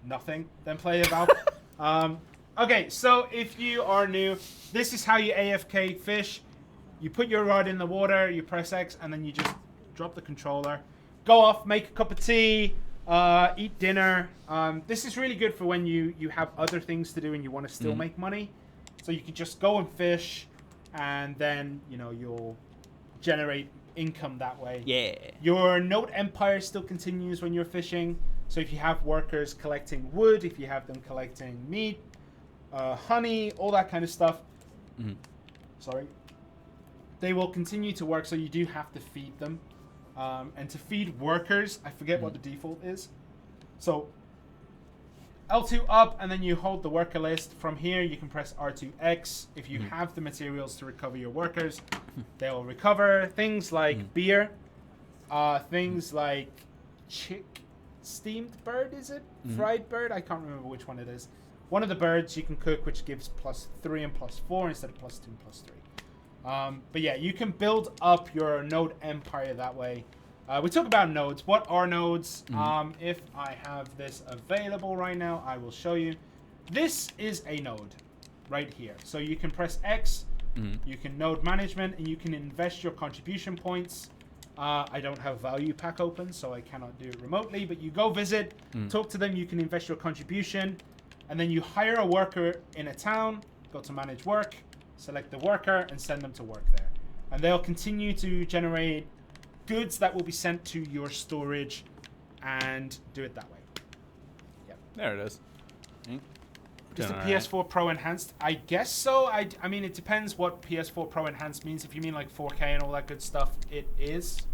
A: nothing than play a Valk. Okay, so if you are new, this is how you AFK fish. You put your rod in the water, you press X, and then you just drop the controller. Go off, make a cup of tea, eat dinner. This is really good for when you have other things to do and you want to still make money. So you can just go and fish, and then, you'll generate income that way.
B: Yeah.
A: Your node empire still continues when you're fishing. So if you have workers collecting wood, if you have them collecting meat, honey, all that kind of stuff. Sorry. They will continue to work, so you do have to feed them. And to feed workers, I forget what the default is. So L2 up, and then you hold the worker list. From here, you can press R2X. If you have the materials to recover your workers, they will recover things like beer, things like steamed bird, is it? Fried bird? I can't remember which one it is. One of the birds you can cook, which gives +3 and +4 instead of +2 and +3. But yeah, you can build up your node empire that way. We talk about nodes. What are nodes? If I have this available right now, I will show you. This is a node right here. So you can press X, you can node management, and you can invest your contribution points. I don't have value pack open, so I cannot do it remotely, but you go visit, talk to them, you can invest your contribution, and then you hire a worker in a town, go to manage work, select the worker, and send them to work there. And they'll continue to generate goods that will be sent to your storage and do it that way. Yep.
B: There it is.
A: Is the PS4 Pro enhanced? I guess so. I mean, it depends what PS4 Pro enhanced means. If you mean like 4K and all that good stuff, it is.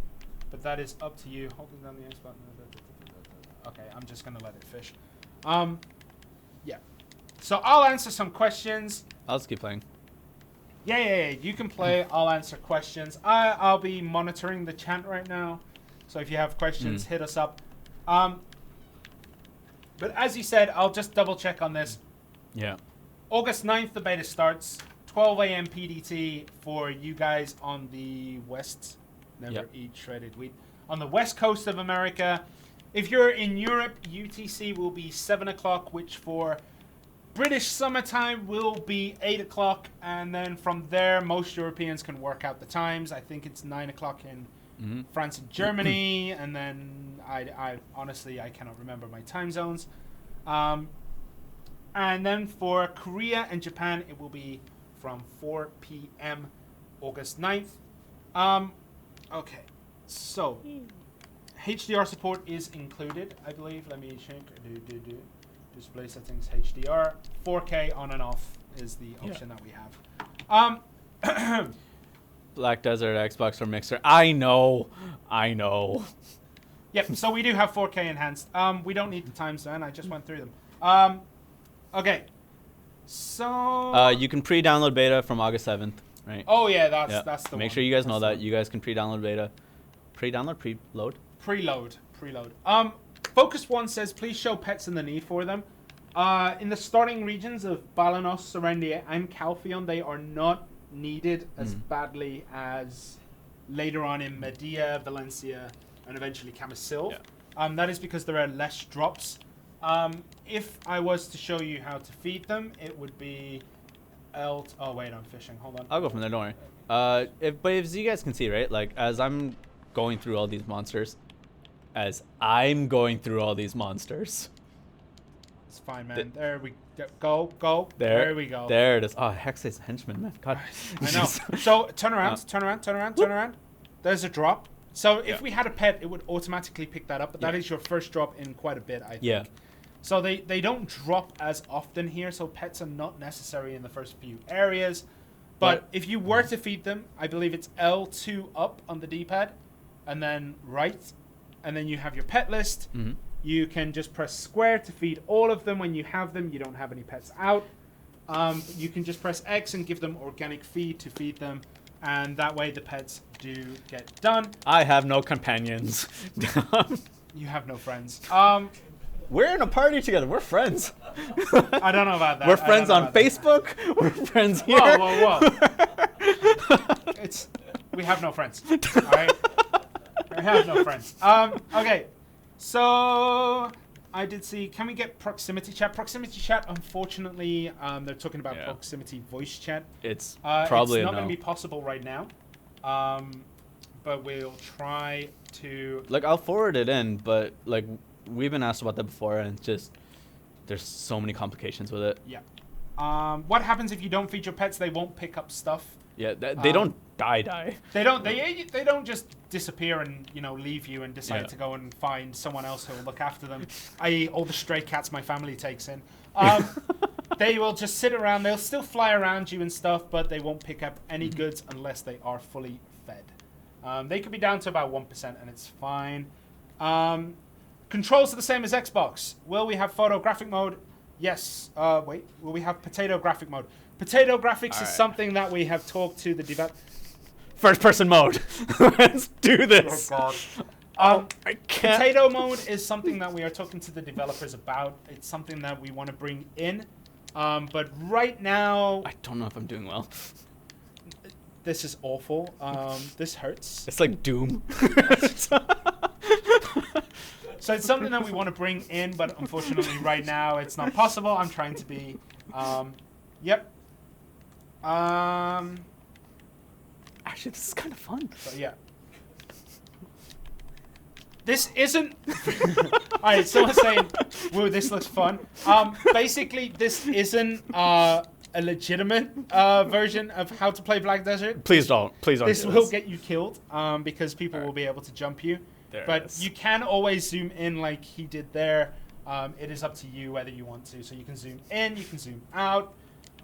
A: But that is up to you. Holding down the X button. Okay, I'm just going to let it fish. Yeah. So I'll answer some questions.
B: I'll just keep playing.
A: Yeah. You can play. I'll answer questions. I'll be monitoring the chat right now. So if you have questions, hit us up. But as you said, I'll just double check on this.
B: Yeah.
A: August 9th, the beta starts. 12 a.m. PDT for you guys on the west. Never eat shredded wheat. On the west coast of America. If you're in Europe, UTC will be 7 o'clock, which for British summertime will be 8 o'clock. And then from there, most Europeans can work out the times. I think it's 9 o'clock in France and Germany. And then I honestly, I cannot remember my time zones. And then for Korea and Japan, it will be from 4 p.m. August 9th. Okay, so HDR support is included, I believe. Let me check. Display settings, HDR. 4K on and off is the option that we have.
B: Black Desert, Xbox, or Mixer. I know.
A: Yep, so we do have 4K enhanced. We don't need the times then. I just went through them. Okay, So.
B: You can pre-download beta from August 7th, right?
A: Oh yeah, that's the one.
B: Make sure you guys know
A: That's
B: that. You guys can pre-download beta. Pre-download, preload.
A: Preload. Focus 1 says, please show pets and the need for them. In the starting regions of Balanos, Serendia, and Calphion, they are not needed as badly as later on in Medea, Valencia, and eventually Camisil. Yeah. That is because there are less drops. If I was to show you how to feed them, it would be oh wait, I'm fishing. Hold on.
B: I'll go from there. Don't worry. But as you guys can see, right? Like as I'm going through all these monsters, it's
A: fine, man. There we go. There we go.
B: There it is. Oh, Hexa's henchman, man. God.
A: I know. So turn around. There's a drop. So if we had a pet, it would automatically pick that up. But that is your first drop in quite a bit, I think. Yeah. So they don't drop as often here. So pets are not necessary in the first few areas. But if you were to feed them, I believe it's L2 up on the D-pad, and then right, and then you have your pet list. You can just press square to feed all of them when you have them. You don't have any pets out. You can just press X and give them organic feed to feed them. And that way the pets do get done.
B: I have no companions.
A: You have no friends.
B: We're in a party together. We're friends.
A: I don't know about that.
B: We're friends on Facebook. We're friends here.
A: Whoa. We have no friends. All right? We have no friends. Okay. So I did see, can we get proximity chat? Proximity chat, unfortunately, they're talking about proximity voice chat.
B: It's probably
A: it's not going to be possible right now, but we'll try to.
B: Like, I'll forward it in, but like we've been asked about that before, and it's just there's so many complications with it.
A: Yeah. What happens if you don't feed your pets? They won't pick up stuff.
B: Yeah, they don't die.
A: They don't just disappear and leave you and decide to go and find someone else who will look after them, i.e. all the stray cats my family takes in. They will just sit around. They'll still fly around you and stuff, but they won't pick up any goods unless they are fully fed. They could be down to about 1% and it's fine. Controls are the same as Xbox. Will we have photographic mode? Yes. Wait. Will we have potato graphic mode? Potato graphics is something that we have talked to the developer.
B: First person mode. Let's do this.
A: Oh God. I can't. Potato mode is something that we are talking to the developers about. It's something that we want to bring in. But right now,
B: I don't know if I'm doing well.
A: This is awful. This hurts.
B: It's like Doom.
A: So it's something that we want to bring in, but unfortunately right now it's not possible. I'm trying to be, yep.
B: Actually, this is kind of fun.
A: So, yeah. This isn't. Alright, someone's saying, whoa, this looks fun. Basically, this isn't a legitimate version of how to play Black Desert.
B: Please don't.
A: This will get you killed because people will be able to jump you. But you can always zoom in like he did there. It is up to you whether you want to. So you can zoom in, you can zoom out.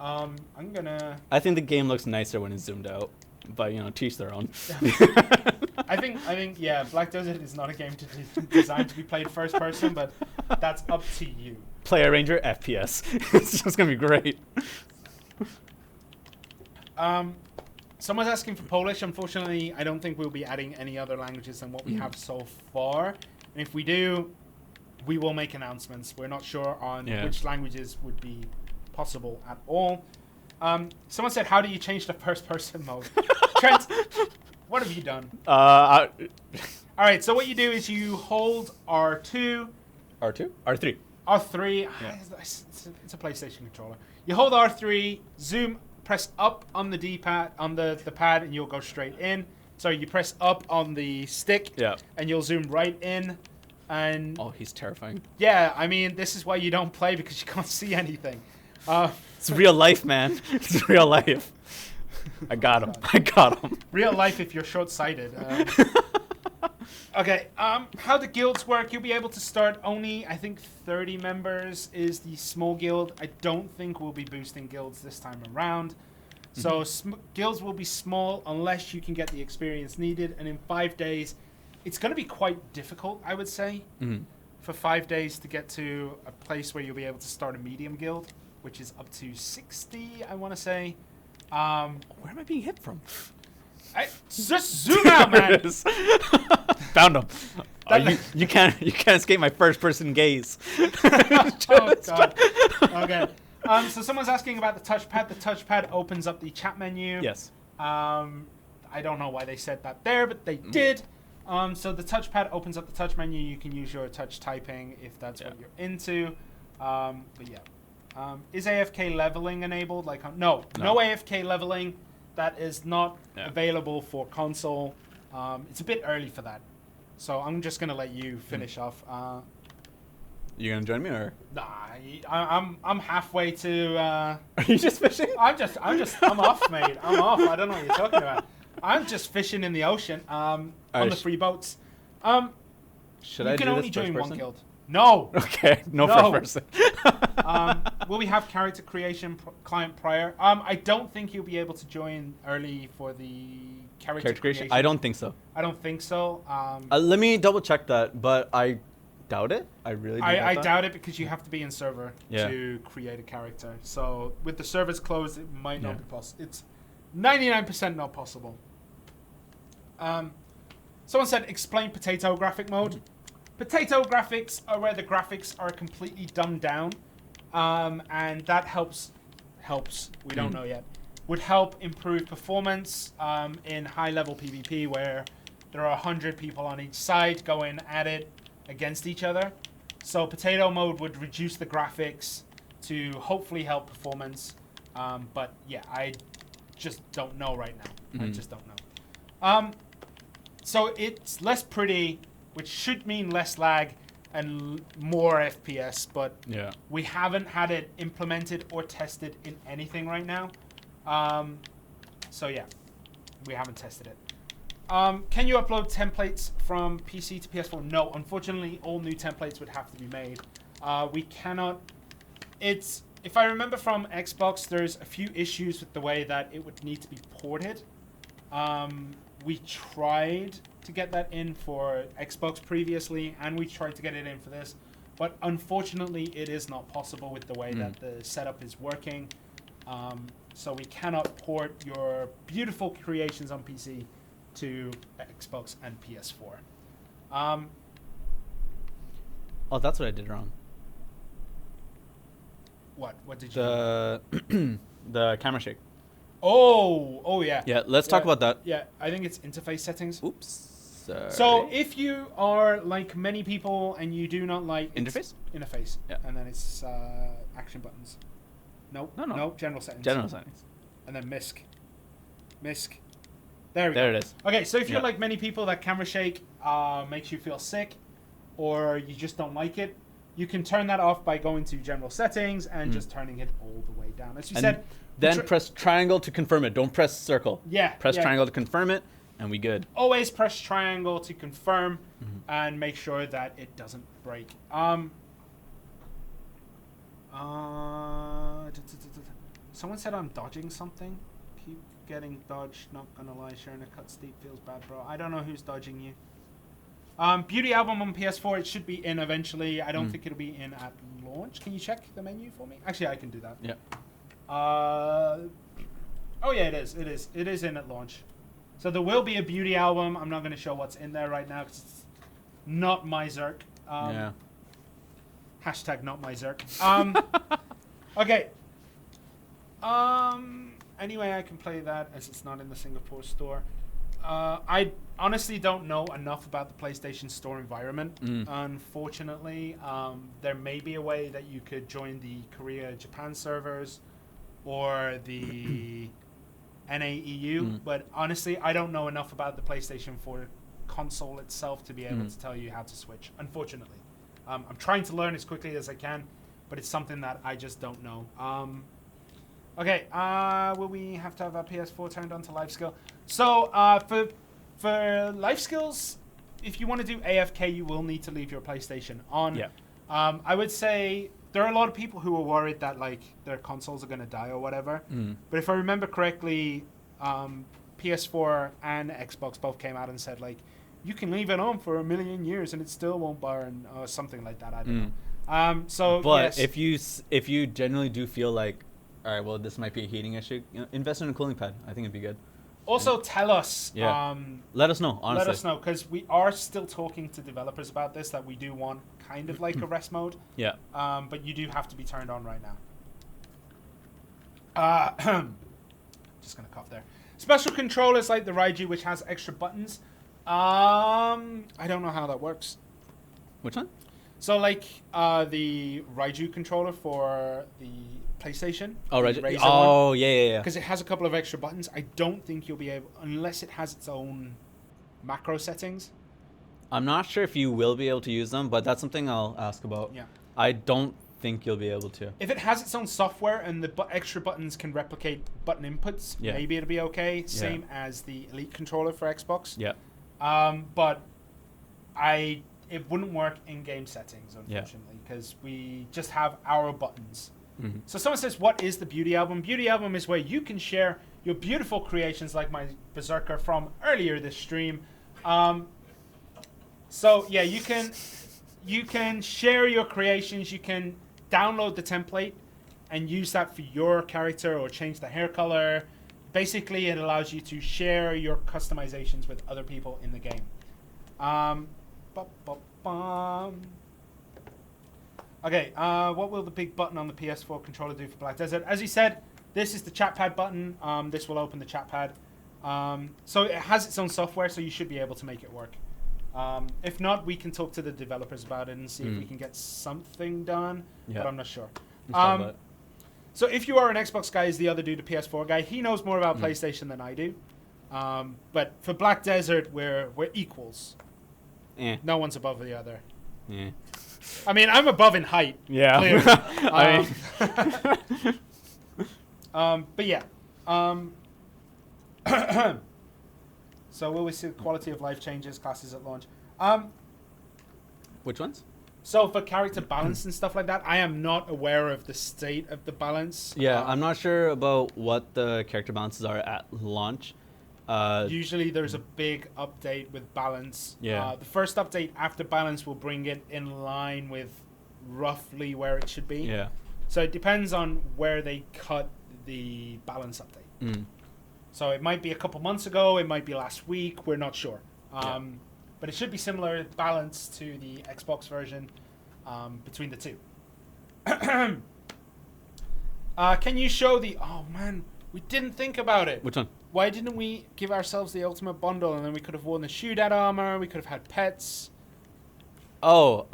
B: I think the game looks nicer when it's zoomed out, but teach their own.
A: I think yeah, Black Desert is not a game designed to be played first person, but that's up to you.
B: Player Ranger FPS. It's just gonna be great.
A: Someone's asking for Polish. Unfortunately, I don't think we'll be adding any other languages than what we have so far. And if we do, we will make announcements. We're not sure on which languages would be possible at all. Someone said, how do you change the first-person mode? Trent, what have you done? All right, so what you do is you hold R2.
B: R2? R3.
A: R3. Yeah. It's a PlayStation controller. You hold R3, zoom, press up on the D-pad, on the pad, and you'll go straight in. So you press up on the stick, and you'll zoom right in. And
B: oh, he's terrifying.
A: Yeah, I mean, this is why you don't play, because you can't see anything.
B: It's real life, man. It's real life. I got him.
A: Real life if you're short-sighted. Okay, how the guilds work, you'll be able to start only, I think, 30 members is the small guild. I don't think we'll be boosting guilds this time around. So guilds will be small unless you can get the experience needed. And in 5 days, it's going to be quite difficult, I would say, for 5 days to get to a place where you'll be able to start a medium guild. which is up to 60, I want to say.
B: Where am I being hit from?
A: Just zoom out, man.
B: Found him. You can't escape my first person gaze.
A: Oh god. Okay. So someone's asking about the touchpad. The touchpad opens up the chat menu.
B: Yes.
A: I don't know why they said that there, but they did. So the touchpad opens up the touch menu. You can use your touch typing if that's what you're into. But yeah. Is AFK leveling enabled? No AFK leveling. That is not available for console. It's a bit early for that. So I'm just gonna let you finish off.
B: You gonna join me or?
A: Nah, I'm halfway to.
B: Are you just fishing?
A: I'm off, mate. I'm off. I don't know what you're talking about. I'm just fishing in the ocean. On the free boats.
B: Should I do this? You can
A: only join one guild. No.
B: Okay. No first person.
A: Will we have character creation client prior? I don't think you'll be able to join early for the character creation.
B: I don't think so.
A: I don't think so.
B: Let me double check that, but I doubt it. I really
A: I doubt it because you have to be in server to create a character. So with the servers closed, it might not be possible. It's 99% not possible. Someone said, explain potato graphic mode. Potato graphics are where the graphics are completely dumbed down. And that helps, we don't know yet, would help improve performance in high-level PvP where there are 100 people on each side going at it against each other. So potato mode would reduce the graphics to hopefully help performance. But yeah, I just don't know right now. I just don't know. So it's less pretty, which should mean less lag and more FPS, but we haven't had it implemented or tested in anything right now. So yeah, we haven't tested it. Can you upload templates from PC to PS4? No, unfortunately, all new templates would have to be made. We cannot. If I remember from Xbox, there's a few issues with the way that it would need to be ported. We tried to get that in for Xbox previously, and we tried to get it in for this, but unfortunately, it is not possible with the way that the setup is working. So we cannot port your beautiful creations on PC to Xbox and PS4.
B: Oh, that's what I did wrong.
A: What did you do?
B: The camera shake.
A: Oh yeah.
B: Yeah, let's talk about that.
A: Yeah, I think it's interface settings.
B: Oops. Sorry.
A: So if you are like many people and you do not like
B: interface,
A: yeah, and then it's action buttons. No, general settings.
B: General settings.
A: And then MISC. There we go.
B: There it is.
A: Okay, so if you're like many people, that camera shake makes you feel sick, or you just don't like it, you can turn that off by going to general settings and just turning it all the way down. As you said.
B: Then press triangle to confirm it. Don't press circle.
A: Yeah.
B: Press triangle to confirm it, and we good.
A: Always press triangle to confirm, and make sure that it doesn't break. Someone said I'm dodging something. Keep getting dodged. Not gonna lie, Shirna cut steep feels bad, bro. I don't know who's dodging you. Beauty album on PS4. It should be in eventually. I don't think it'll be in at launch. Can you check the menu for me? Actually, I can do that.
B: Yeah.
A: Oh yeah, it is in at launch. So there will be a beauty album. I'm not going to show what's in there right now because it's not my Zerk. Hashtag not my Zerk. Okay. Anyway, I can play that as it's not in the Singapore store. I honestly don't know enough about the PlayStation Store environment. Unfortunately, there may be a way that you could join the Korea, Japan servers or the NAEU, but honestly, I don't know enough about the PlayStation 4 console itself to be able to tell you how to switch, unfortunately. I'm trying to learn as quickly as I can, but it's something that I just don't know. Okay, will we have to have our PS4 turned on to life skill? So, for life skills, if you want to do AFK, you will need to leave your PlayStation on.
B: Yeah.
A: I would say there are a lot of people who are worried that like their consoles are going to die or whatever. But if I remember correctly, PS4 and Xbox both came out and said like, you can leave it on for 1,000,000 years and it still won't burn or something like that. I don't
B: But
A: yes.
B: if you generally do feel like, all right, well, this might be a heating issue, invest in a cooling pad. I think it'd be good.
A: Also, tell us.
B: Yeah. Let us know, honestly.
A: Let us know, because we are still talking to developers about this, that we do want kind of like a rest mode.
B: Yeah.
A: But you do have to be turned on right now. Just going to cough there. Special controllers like the Raiju, which has extra buttons. I don't know how that works.
B: Which one?
A: So, like, the Raiju controller for the PlayStation.
B: Oh, Raiju. Oh, yeah.
A: Because it has a couple of extra buttons. I don't think you'll be able, unless it has its own macro settings.
B: I'm not sure if you will be able to use them, but that's something I'll ask about.
A: Yeah.
B: I don't think you'll be able to.
A: If it has its own software and the extra buttons can replicate button inputs, maybe it'll be okay. Same as the Elite controller for Xbox.
B: Yeah.
A: But it wouldn't work in game settings, unfortunately, because we just have our buttons.
B: Mm-hmm.
A: So someone says, what is the Beauty Album? Beauty Album is where you can share your beautiful creations like my Berserker from earlier this stream. So yeah, you can share your creations. You can download the template and use that for your character or change the hair color. Basically, it allows you to share your customizations with other people in the game. Okay, what will the big button on the PS4 controller do for Black Desert? As you said, this is the chat pad button. This will open the chat pad. So it has its own software, so you should be able to make it work. If not, we can talk to the developers about it and see if we can get something done, but I'm not sure. So if you are an Xbox guy, is the other dude a PS4 guy? He knows more about PlayStation than I do. But for Black Desert, we're equals. No one's above the other. I mean, I'm above in height.
B: Yeah.
A: But yeah. So will we see the quality of life changes, classes at launch?
B: Which ones?
A: So for character balance and stuff like that, I am not aware of the state of the balance.
B: Yeah, I'm not sure about what the character balances are at launch.
A: Usually there's a big update with balance.
B: Yeah.
A: The first update after balance will bring it in line with roughly where it should be.
B: Yeah.
A: So it depends on where they cut the balance update. So it might be a couple months ago, it might be last week, we're not sure. But it should be similar balance to the Xbox version between the two. Can you show the... Oh man, we didn't think about it.
B: Which one?
A: Why didn't we give ourselves the ultimate bundle and then we could have worn the shootout armor, we could have had pets.
B: Oh,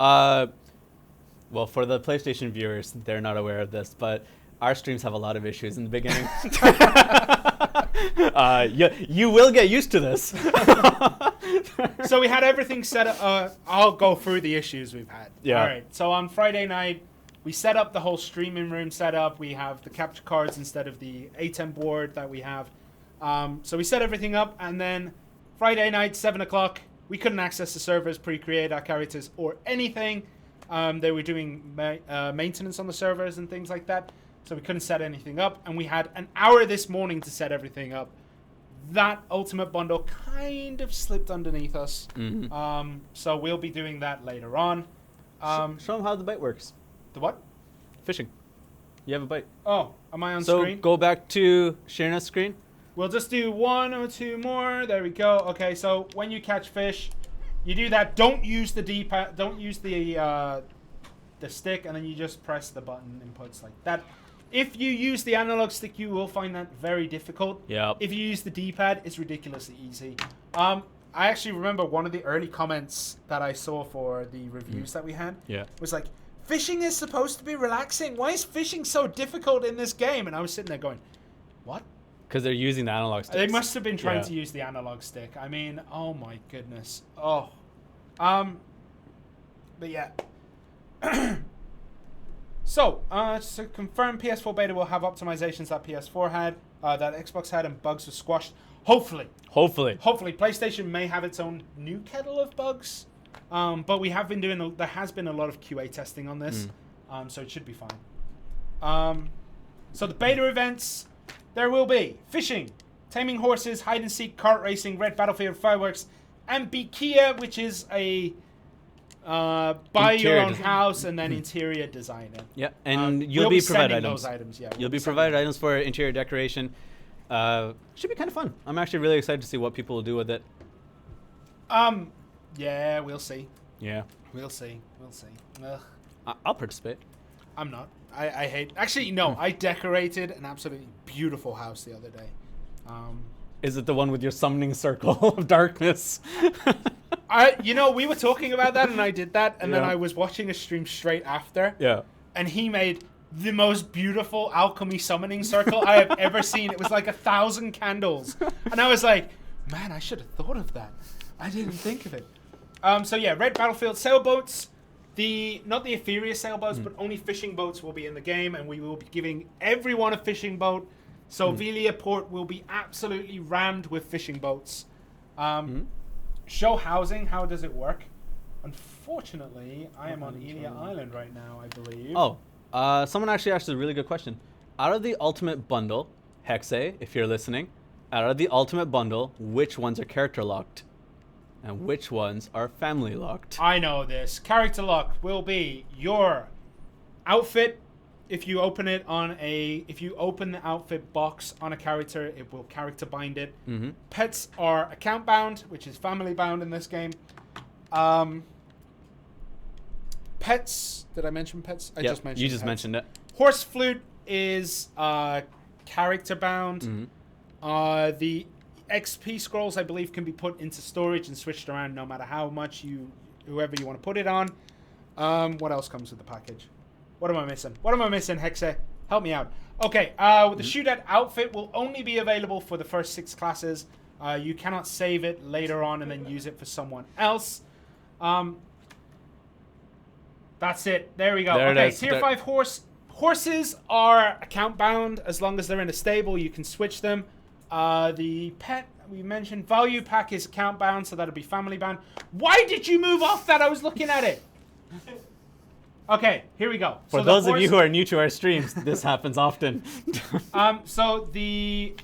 B: well, for the PlayStation viewers, they're not aware of this, but our streams have a lot of issues in the beginning. You will get used to this.
A: So we had everything set up. I'll go through the issues we've had.
B: Yeah.
A: All right. So on Friday night, we set up the whole streaming room setup. We have the capture cards instead of the A10 board that we have. So we set everything up, and then Friday night, 7 o'clock, we couldn't access the servers, pre-create our characters, or anything. They were doing maintenance on the servers and things like that, so we couldn't set anything up. And we had an hour this morning to set everything up. That Ultimate Bundle kind of slipped underneath us. So we'll be doing that later on.
B: Show them how the bite works.
A: The what?
B: Fishing. You have a bite.
A: Oh, am I on
B: so
A: screen?
B: So go back to Shirna's screen.
A: We'll just do one or two more. There we go. Okay, so when you catch fish, you do that. Don't use the D-pad. Don't use the stick, and then you just press the button inputs like that. If you use the analog stick, you will find that very difficult.
B: Yeah.
A: If you use the D-pad, it's ridiculously easy. I actually remember one of the early comments that I saw for the reviews that we had.
B: Yeah.
A: Was like, fishing is supposed to be relaxing. Why is fishing so difficult in this game? And I was sitting there going, what?
B: Because they're using the analog stick.
A: They must have been trying to use the analog stick. I mean, oh my goodness. Oh. But yeah. So, to confirm, PS4 Beta will have optimizations that PS4 had, that Xbox had, and bugs were squashed. Hopefully.
B: Hopefully.
A: PlayStation may have its own new kettle of bugs. But we have been doing, there has been a lot of QA testing on this. So it should be fine. So the beta events, there will be fishing, taming horses, hide and seek, kart racing, red battlefield fireworks, and Bikia, which is a buy your
B: Interior
A: own
B: design.
A: house and then interior design it.
B: Yeah, and
A: We'll
B: you'll be provided
A: sending
B: items.
A: those items. Yeah,
B: You'll be provided items for interior decoration. Should be kind of fun. I'm actually really excited to see what people will do with it.
A: Yeah, we'll see.
B: Yeah,
A: We'll see. We'll see. Ugh.
B: I'll participate.
A: I'm not. I hate. Actually, no. I decorated an absolutely beautiful house the other day.
B: Is it the one with your summoning circle of darkness?
A: We were talking about that, and I did that, and then
B: Yeah.
A: I was watching a stream straight after,
B: Yeah.
A: and he made the most beautiful alchemy summoning circle I have ever seen. It was like 1,000 candles, and I was like, man, I should have thought of that. I didn't think of it. So yeah, Red Battlefield sailboats. Not the Etheria sailboats, but only fishing boats will be in the game, and we will be giving everyone a fishing boat. So Velia Port will be absolutely rammed with fishing boats. Show housing, how does it work? Unfortunately, I am on Elia Island right now, I believe.
B: Oh, someone actually asked a really good question. Out of the ultimate bundle, Hexe, if you're listening, out of the ultimate bundle, which ones are character locked? And which ones are family locked?
A: I know this. Character lock will be your outfit. If you open the outfit box on a character, it will character bind it. Pets are account bound, which is family bound in this game. Pets. Did I mention pets? I just mentioned.
B: You just
A: pets.
B: mentioned it.
A: Horse flute is character bound. The XP scrolls, I believe, can be put into storage and switched around no matter how much whoever you want to put it on. What else comes with the package? What am I missing? Hexe, help me out. Okay, the shootout outfit will only be available for the first 6 classes. You cannot save it later on and then use it for someone else. That's it. There we go.
B: There it
A: Okay,
B: is.
A: tier 5 horses are account bound. As long as they're in a stable, you can switch them. The pet we mentioned, value pack is account bound, so that'll be family bound. Why did you move off that? I was looking at it. Okay, here we go.
B: For those of you who are new to our streams, this happens often.
A: So the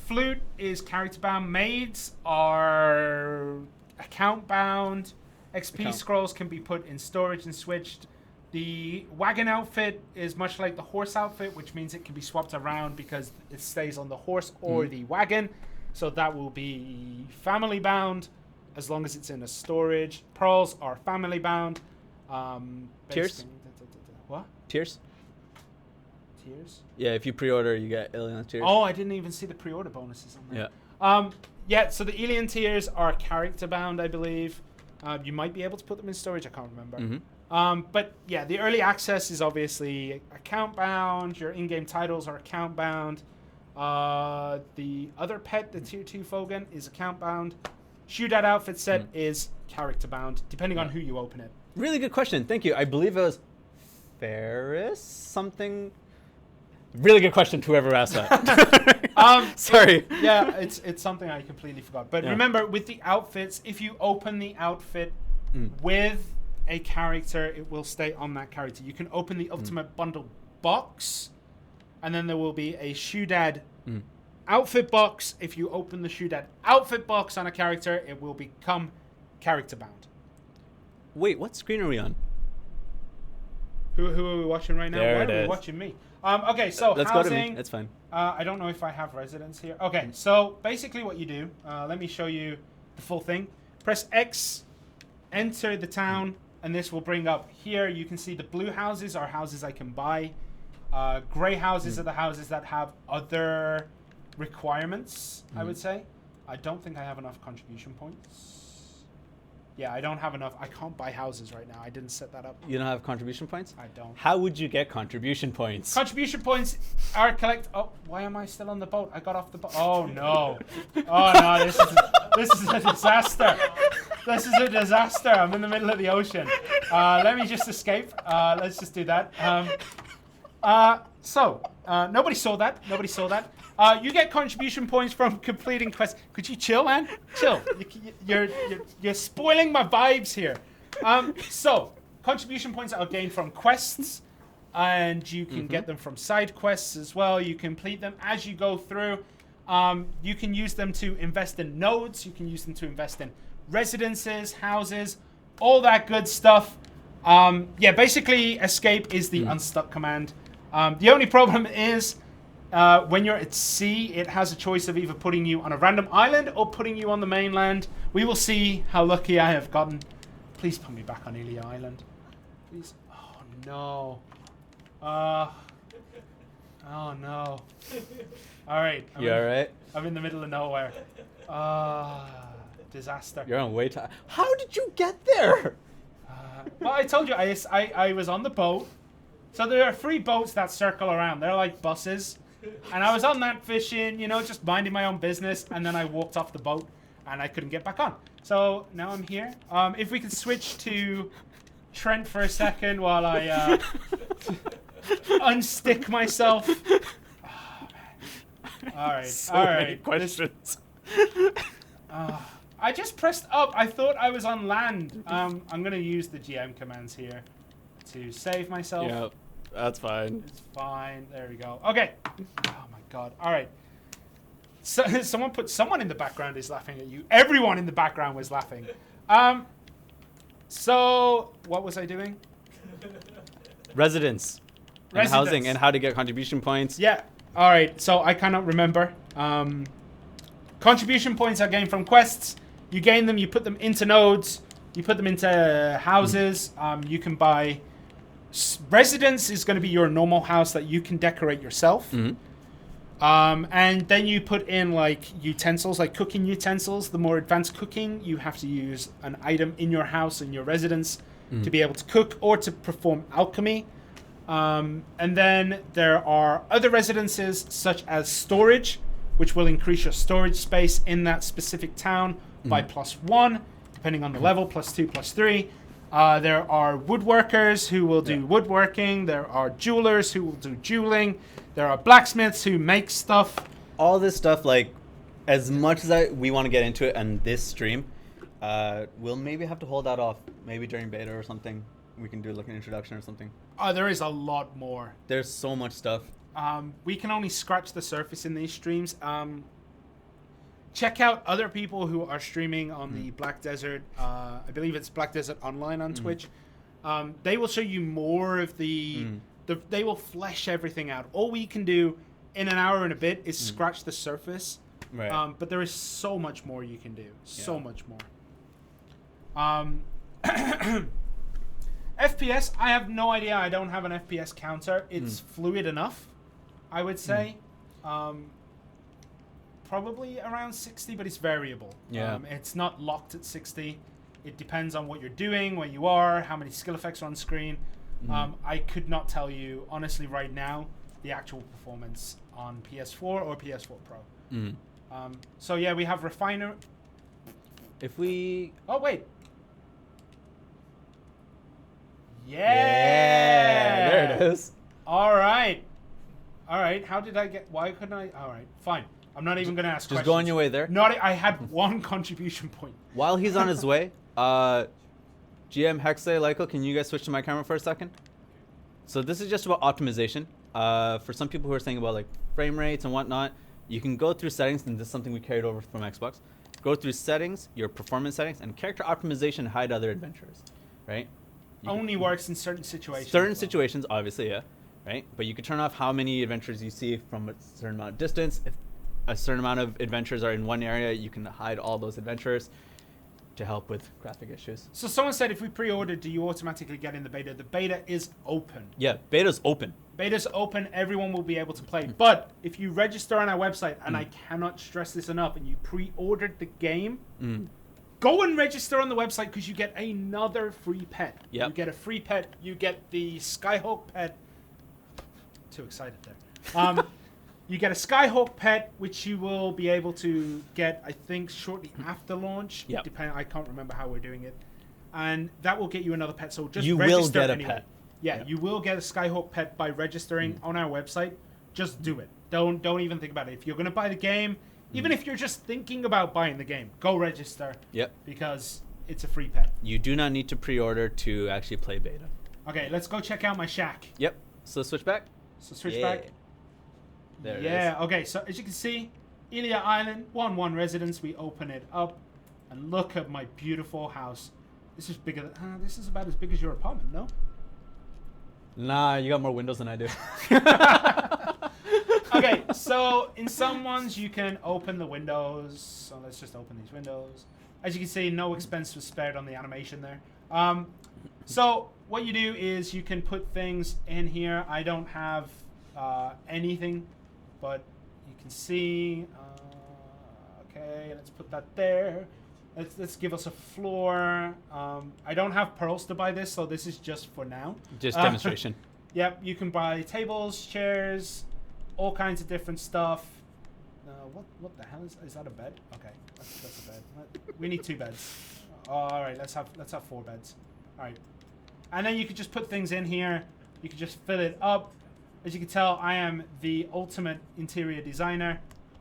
A: flute is character bound. Maids are account bound. XP scrolls can be put in storage and switched. The wagon outfit is much like the horse outfit, which means it can be swapped around because it stays on the horse or the wagon. So that will be family bound as long as it's in a storage. Pearls are family bound.
B: Tiers?
A: What?
B: Tiers?
A: Tiers?
B: Yeah, if you pre-order, you get Alien tiers.
A: Oh, I didn't even see the pre-order bonuses on there.
B: Yeah.
A: So the Alien tiers are character bound, I believe. You might be able to put them in storage. I can't remember. But yeah, the early access is obviously account bound. Your in-game titles are account bound. The other pet, the tier 2 Fogan, is account bound. Shootout outfit set is character bound, depending on who you open it.
B: Really good question. Thank you. I believe it was Ferris something. Really good question to whoever asked that. Sorry.
A: Yeah, it's something I completely forgot. But remember, with the outfits, if you open the outfit with a character, it will stay on that character. You can open the Ultimate Bundle box, and then there will be a Shoodad outfit box. If you open the Shoodad outfit box on a character, it will become character bound.
B: Wait, what screen are we on?
A: Who are we watching right now?
B: There
A: Why
B: it
A: are we
B: is.
A: watching me? Okay, so
B: Let's
A: housing.
B: go to me. It's fine.
A: I don't know if I have residents here. Okay, so basically what you do, let me show you the full thing. Press X, enter the town, and this will bring up here. You can see the blue houses are houses I can buy. Gray houses are the houses that have other requirements, I would say. I don't think I have enough contribution points. Yeah, I don't have enough. I can't buy houses right now. I didn't set that up.
B: You don't have contribution points?
A: I don't.
B: How would you get contribution points?
A: Contribution points are Oh, why am I still on the boat? I got off the boat. Oh no! Oh no! This is a disaster. This is a disaster. I'm in the middle of the ocean. Let me just escape. Let's just do that. Nobody saw that. Nobody saw that. You get contribution points from completing quests. Could you chill, man? Chill. You're spoiling my vibes here. Contribution points are gained from quests, and you can get them from side quests as well. You complete them as you go through. You can use them to invest in nodes. You can use them to invest in residences, houses, all that good stuff. Yeah, basically, escape is the unstuck command. The only problem is when you're at sea, it has a choice of either putting you on a random island or putting you on the mainland. We will see how lucky I have gotten. Please put me back on Ilia Island. Please. Oh, no. Oh, no. All right.
B: You all right?
A: I'm in the middle of nowhere. Disaster.
B: You're on way time. How did you get there?
A: Well, I told you, I was on the boat. So there are 3 boats that circle around. They're like buses. And I was on that fishing, you know, just minding my own business. And then I walked off the boat and I couldn't get back on. So now I'm here. If we could switch to Trent for a second while I unstick myself. Oh, man. All right.
B: So
A: all
B: many
A: right.
B: questions.
A: I just pressed up. I thought I was on land. I'm going to use the GM commands here to save myself.
B: Yep, that's fine.
A: It's fine. There we go. Okay. Oh, my God. All right. So, someone in the background is laughing at you. Everyone in the background was laughing. So, what was I doing?
B: Residence. And housing and how to get contribution points.
A: Yeah. All right. So, I cannot remember. Contribution points are gained from quests. You gain them, you put them into nodes, you put them into houses. You can buy... Residence is going to be your normal house that you can decorate yourself. And then you put in like utensils, like cooking utensils. The more advanced cooking, you have to use an item in your house, in your residence, to be able to cook or to perform alchemy. And then there are other residences, such as storage, which will increase your storage space in that specific town by +1, depending on the level, +2, +3. There are woodworkers who will do woodworking. There are jewelers who will do jeweling. There are blacksmiths who make stuff.
B: All this stuff, like, as much as we want to get into it on this stream, we'll maybe have to hold that off. Maybe during beta or something. We can do like an introduction or something.
A: There is a lot more.
B: There's so much stuff.
A: We can only scratch the surface in these streams. Check out other people who are streaming on the Black Desert. I believe it's Black Desert Online on Twitch. They will show you more of the... They will flesh everything out. All we can do in an hour and a bit is scratch the surface.
B: Right.
A: But there is so much more you can do. So much more. FPS, I have no idea. I don't have an FPS counter. It's fluid enough, I would say. Probably around 60, but it's variable.
B: Yeah.
A: It's not locked at 60. It depends on what you're doing, where you are, how many skill effects are on screen. I could not tell you, honestly, right now, the actual performance on PS4 or PS4 Pro. So, yeah, we have Refiner.
B: If we...
A: Oh, wait. Yeah!
B: There it is.
A: All right. All right. How did I get... Why couldn't I... All right. Fine. I'm not even going to ask questions.
B: Just go on your way there.
A: I had 1 contribution point.
B: While he's on his way, GM Hexe, Lyko, can you guys switch to my camera for a second? So this is just about optimization. For some people who are saying about like frame rates and whatnot, you can go through settings, and this is something we carried over from Xbox. Go through settings, your performance settings, and character optimization, hide other adventurers, right?
A: Only works in certain situations.
B: Certain situations, obviously, yeah, right? But you can turn off how many adventures you see from a certain amount of distance. If a certain amount of adventures are in one area, you can hide all those adventures to help with graphic issues.
A: So someone said if we pre-order, do you automatically get in the beta? The beta is open.
B: Yeah, beta's open.
A: Beta's open. Everyone will be able to play. But if you register on our website, and I cannot stress this enough, and you pre-ordered the game, go and register on the website because you get another free pet.
B: Yep.
A: You get a free pet. You get the Skyhawk pet. Too excited there. You get a Skyhawk pet, which you will be able to get, I think, shortly after launch.
B: Yep.
A: I can't remember how we're doing it. And that will get you another pet. So just
B: you
A: register
B: will get a
A: anyway.
B: pet.
A: Yeah, you will get a Skyhawk pet by registering on our website. Just do it. Don't even think about it. If you're going to buy the game, even if you're just thinking about buying the game, go register.
B: Yep.
A: Because it's a free pet.
B: You do not need to pre-order to actually play beta.
A: Okay, let's go check out my shack.
B: Yep. So switch back.
A: So switch back.
B: There it is.
A: Yeah, okay, so as you can see, Ilia Island, 1-1 residence. We open it up, and look at my beautiful house. This is bigger than... this is about as big as your apartment, no?
B: Nah, you got more windows than I do.
A: Okay, so in some ones you can open the windows. So let's just open these windows. As you can see, no expense was spared on the animation there. So what you do is you can put things in here. I don't have anything, but you can see. Okay, let's put that there. Let's give us a floor. I don't have pearls to buy this, so this is just for now.
B: Just demonstration.
A: Yep, you can buy tables, chairs, all kinds of different stuff. What the hell is that a bed? Okay, that's a bed. We need 2 beds. All right, let's have 4 beds. All right, and then you could just put things in here. You could just fill it up. As you can tell, I am the ultimate interior designer,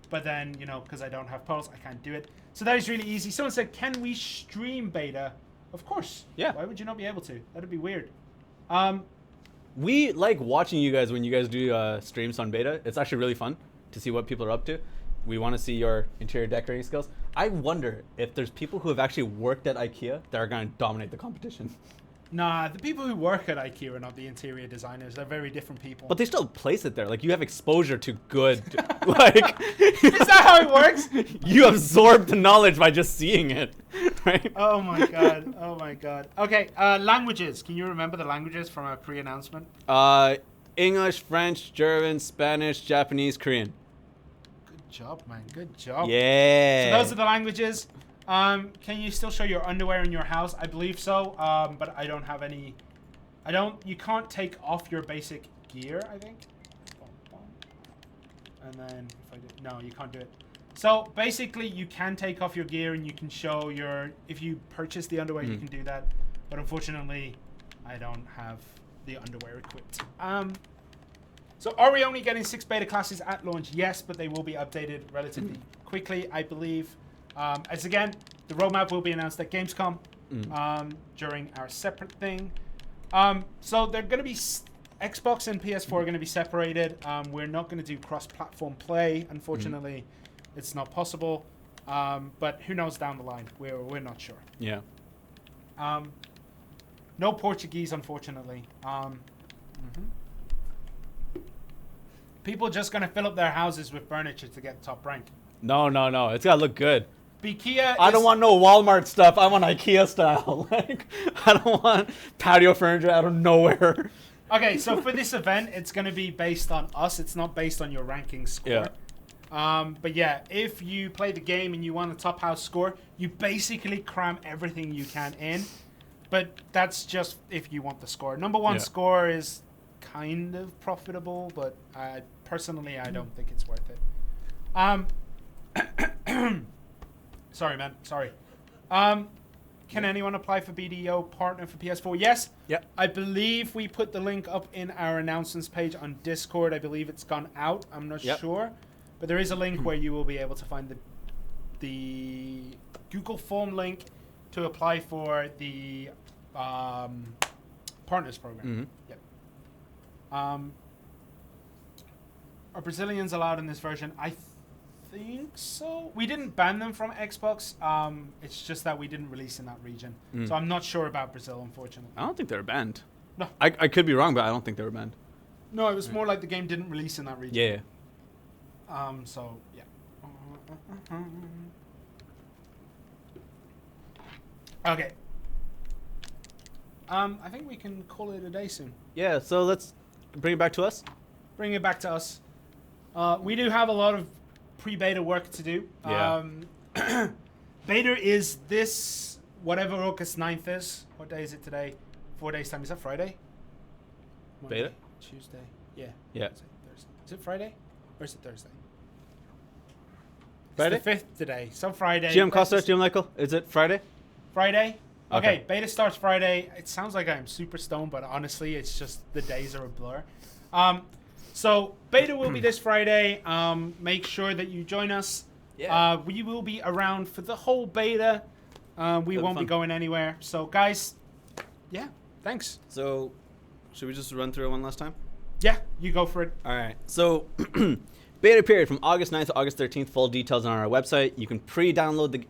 A: but then because I don't have pearls, I can't do it. So that is really easy. Someone said, "Can we stream beta?" Of course.
B: Yeah.
A: Why would you not be able to? That'd be weird.
B: We like watching you guys when you guys do streams on beta. It's actually really fun to see what people are up to. We want to see your interior decorating skills. I wonder if there's people who have actually worked at IKEA that are going to dominate the competition.
A: Nah, the people who work at IKEA are not the interior designers. They're very different people.
B: But they still place it there. Like, you have exposure to good. Like,
A: is that how it works?
B: You absorb the knowledge by just seeing it, right?
A: Oh my god. Oh my god. Okay, languages. Can you remember the languages from our pre-announcement?
B: English, French, German, Spanish, Japanese, Korean.
A: Good job, man. Good job.
B: Yeah.
A: So those are the languages. Can you still show your underwear in your house? I believe so, but I don't have any. You can't take off your basic gear, I think. And then, if I do, no, you can't do it. So basically, you can take off your gear and you can show if you purchase the underwear, you can do that. But unfortunately, I don't have the underwear equipped. So are we only getting 6 beta classes at launch? Yes, but they will be updated relatively quickly, I believe. As again, the roadmap will be announced at Gamescom during our separate thing. So they're going to be Xbox and PS4 are going to be separated. We're not going to do cross-platform play, unfortunately. It's not possible. But who knows down the line? We're not sure.
B: Yeah.
A: No Portuguese, unfortunately. People are just going to fill up their houses with furniture to get top rank.
B: No. It's got to look good.
A: I
B: don't want no Walmart stuff. I want IKEA style. Like, I don't want patio furniture out of nowhere.
A: Okay, so for this event, it's going to be based on us. It's not based on your ranking score.
B: Yeah.
A: But yeah, if you play the game and you want a top house score, you basically cram everything you can in. But that's just if you want the score. Number 1 score is kind of profitable, but personally, I don't think it's worth it. Sorry, man. Sorry. Can anyone apply for BDO partner for PS4? Yes.
B: Yep.
A: I believe we put the link up in our announcements page on Discord. I believe it's gone out. I'm not sure. But there is a link where you will be able to find the Google form link to apply for the partners program. Yep. Are Brazilians allowed in this version? I think so. We didn't ban them from Xbox. It's just that we didn't release in that region. So I'm not sure about Brazil, unfortunately.
B: I don't think they were banned.
A: No.
B: I could be wrong, but I don't think they were banned.
A: No, it was more like the game didn't release in that region.
B: Yeah.
A: So, yeah. Okay. I think we can call it a day soon.
B: Yeah, so let's bring it back to us.
A: Bring it back to us. We do have a lot of pre-beta work to do.
B: Yeah.
A: Beta is this, whatever August 9th is. What day is it today? 4 days time. Is that Friday? Monday,
B: Beta?
A: Tuesday. Yeah.
B: Yeah.
A: Is it Friday? Or is it Thursday?
B: Friday?
A: It's the 5th today. So Friday.
B: GM Costa, GM Michael, is it Friday?
A: Friday? Okay,
B: Okay.
A: beta starts Friday. It sounds like I'm super stoned, but honestly, it's just the days are a blur. So beta will be this Friday. Make sure that you join us.
B: Yeah.
A: We will be around for the whole beta. We won't be going anywhere. So guys, yeah, thanks.
B: So, should we just run through it one last time?
A: Yeah, you go for it.
B: All right. So, beta period from August 9th to August 13th. Full details on our website. You can preload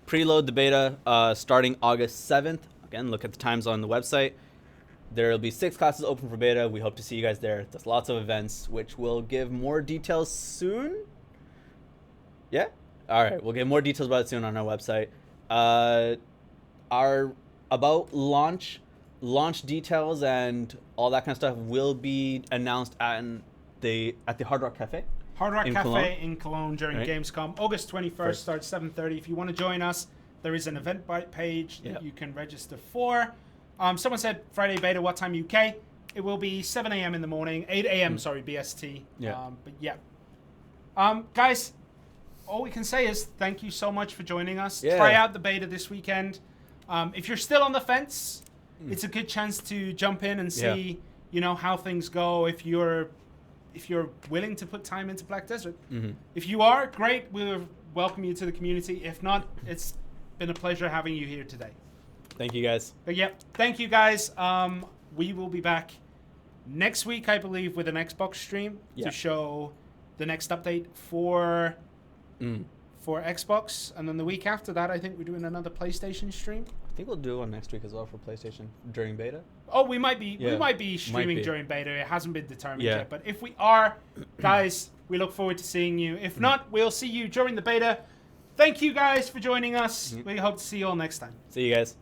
B: preload the beta starting August 7th. Again, look at the times on the website. There will be 6 classes open for beta. We hope to see you guys there. There's lots of events, which we'll give more details soon. Yeah? All right. We'll give more details about it soon on our website. Our about launch details and all that kind of stuff will be announced at the Hard Rock Cafe.
A: Hard Rock
B: in
A: Cafe
B: Cologne.
A: in Cologne during
B: Right.
A: Gamescom. August 21st starts 7:30. If you want to join us, there is an Eventbrite page that you can register for. Someone said Friday beta, what time UK? It will be 7 a.m. in the morning, 8 a.m. Sorry, BST.
B: Yeah.
A: But yeah. Guys, all we can say is thank you so much for joining us.
B: Yeah.
A: Try out the beta this weekend. If you're still on the fence, it's a good chance to jump in and see, how things go. If you're willing to put time into Black Desert. If you are, great. We'll welcome you to the community. If not, it's been a pleasure having you here today.
B: Thank you, guys.
A: But yeah, thank you guys. We will be back next week, I believe, with an Xbox stream to show the next update for Xbox, and then the week after that, I think we're doing another PlayStation stream.
B: I think we'll do one next week as well for PlayStation during beta.
A: Oh, we might be streaming
B: be.
A: during beta. It hasn't been determined yet, but if we are, guys, we look forward to seeing you. If not, we'll see you during the beta. Thank you guys for joining us. We hope to see you all next time.
B: See you guys.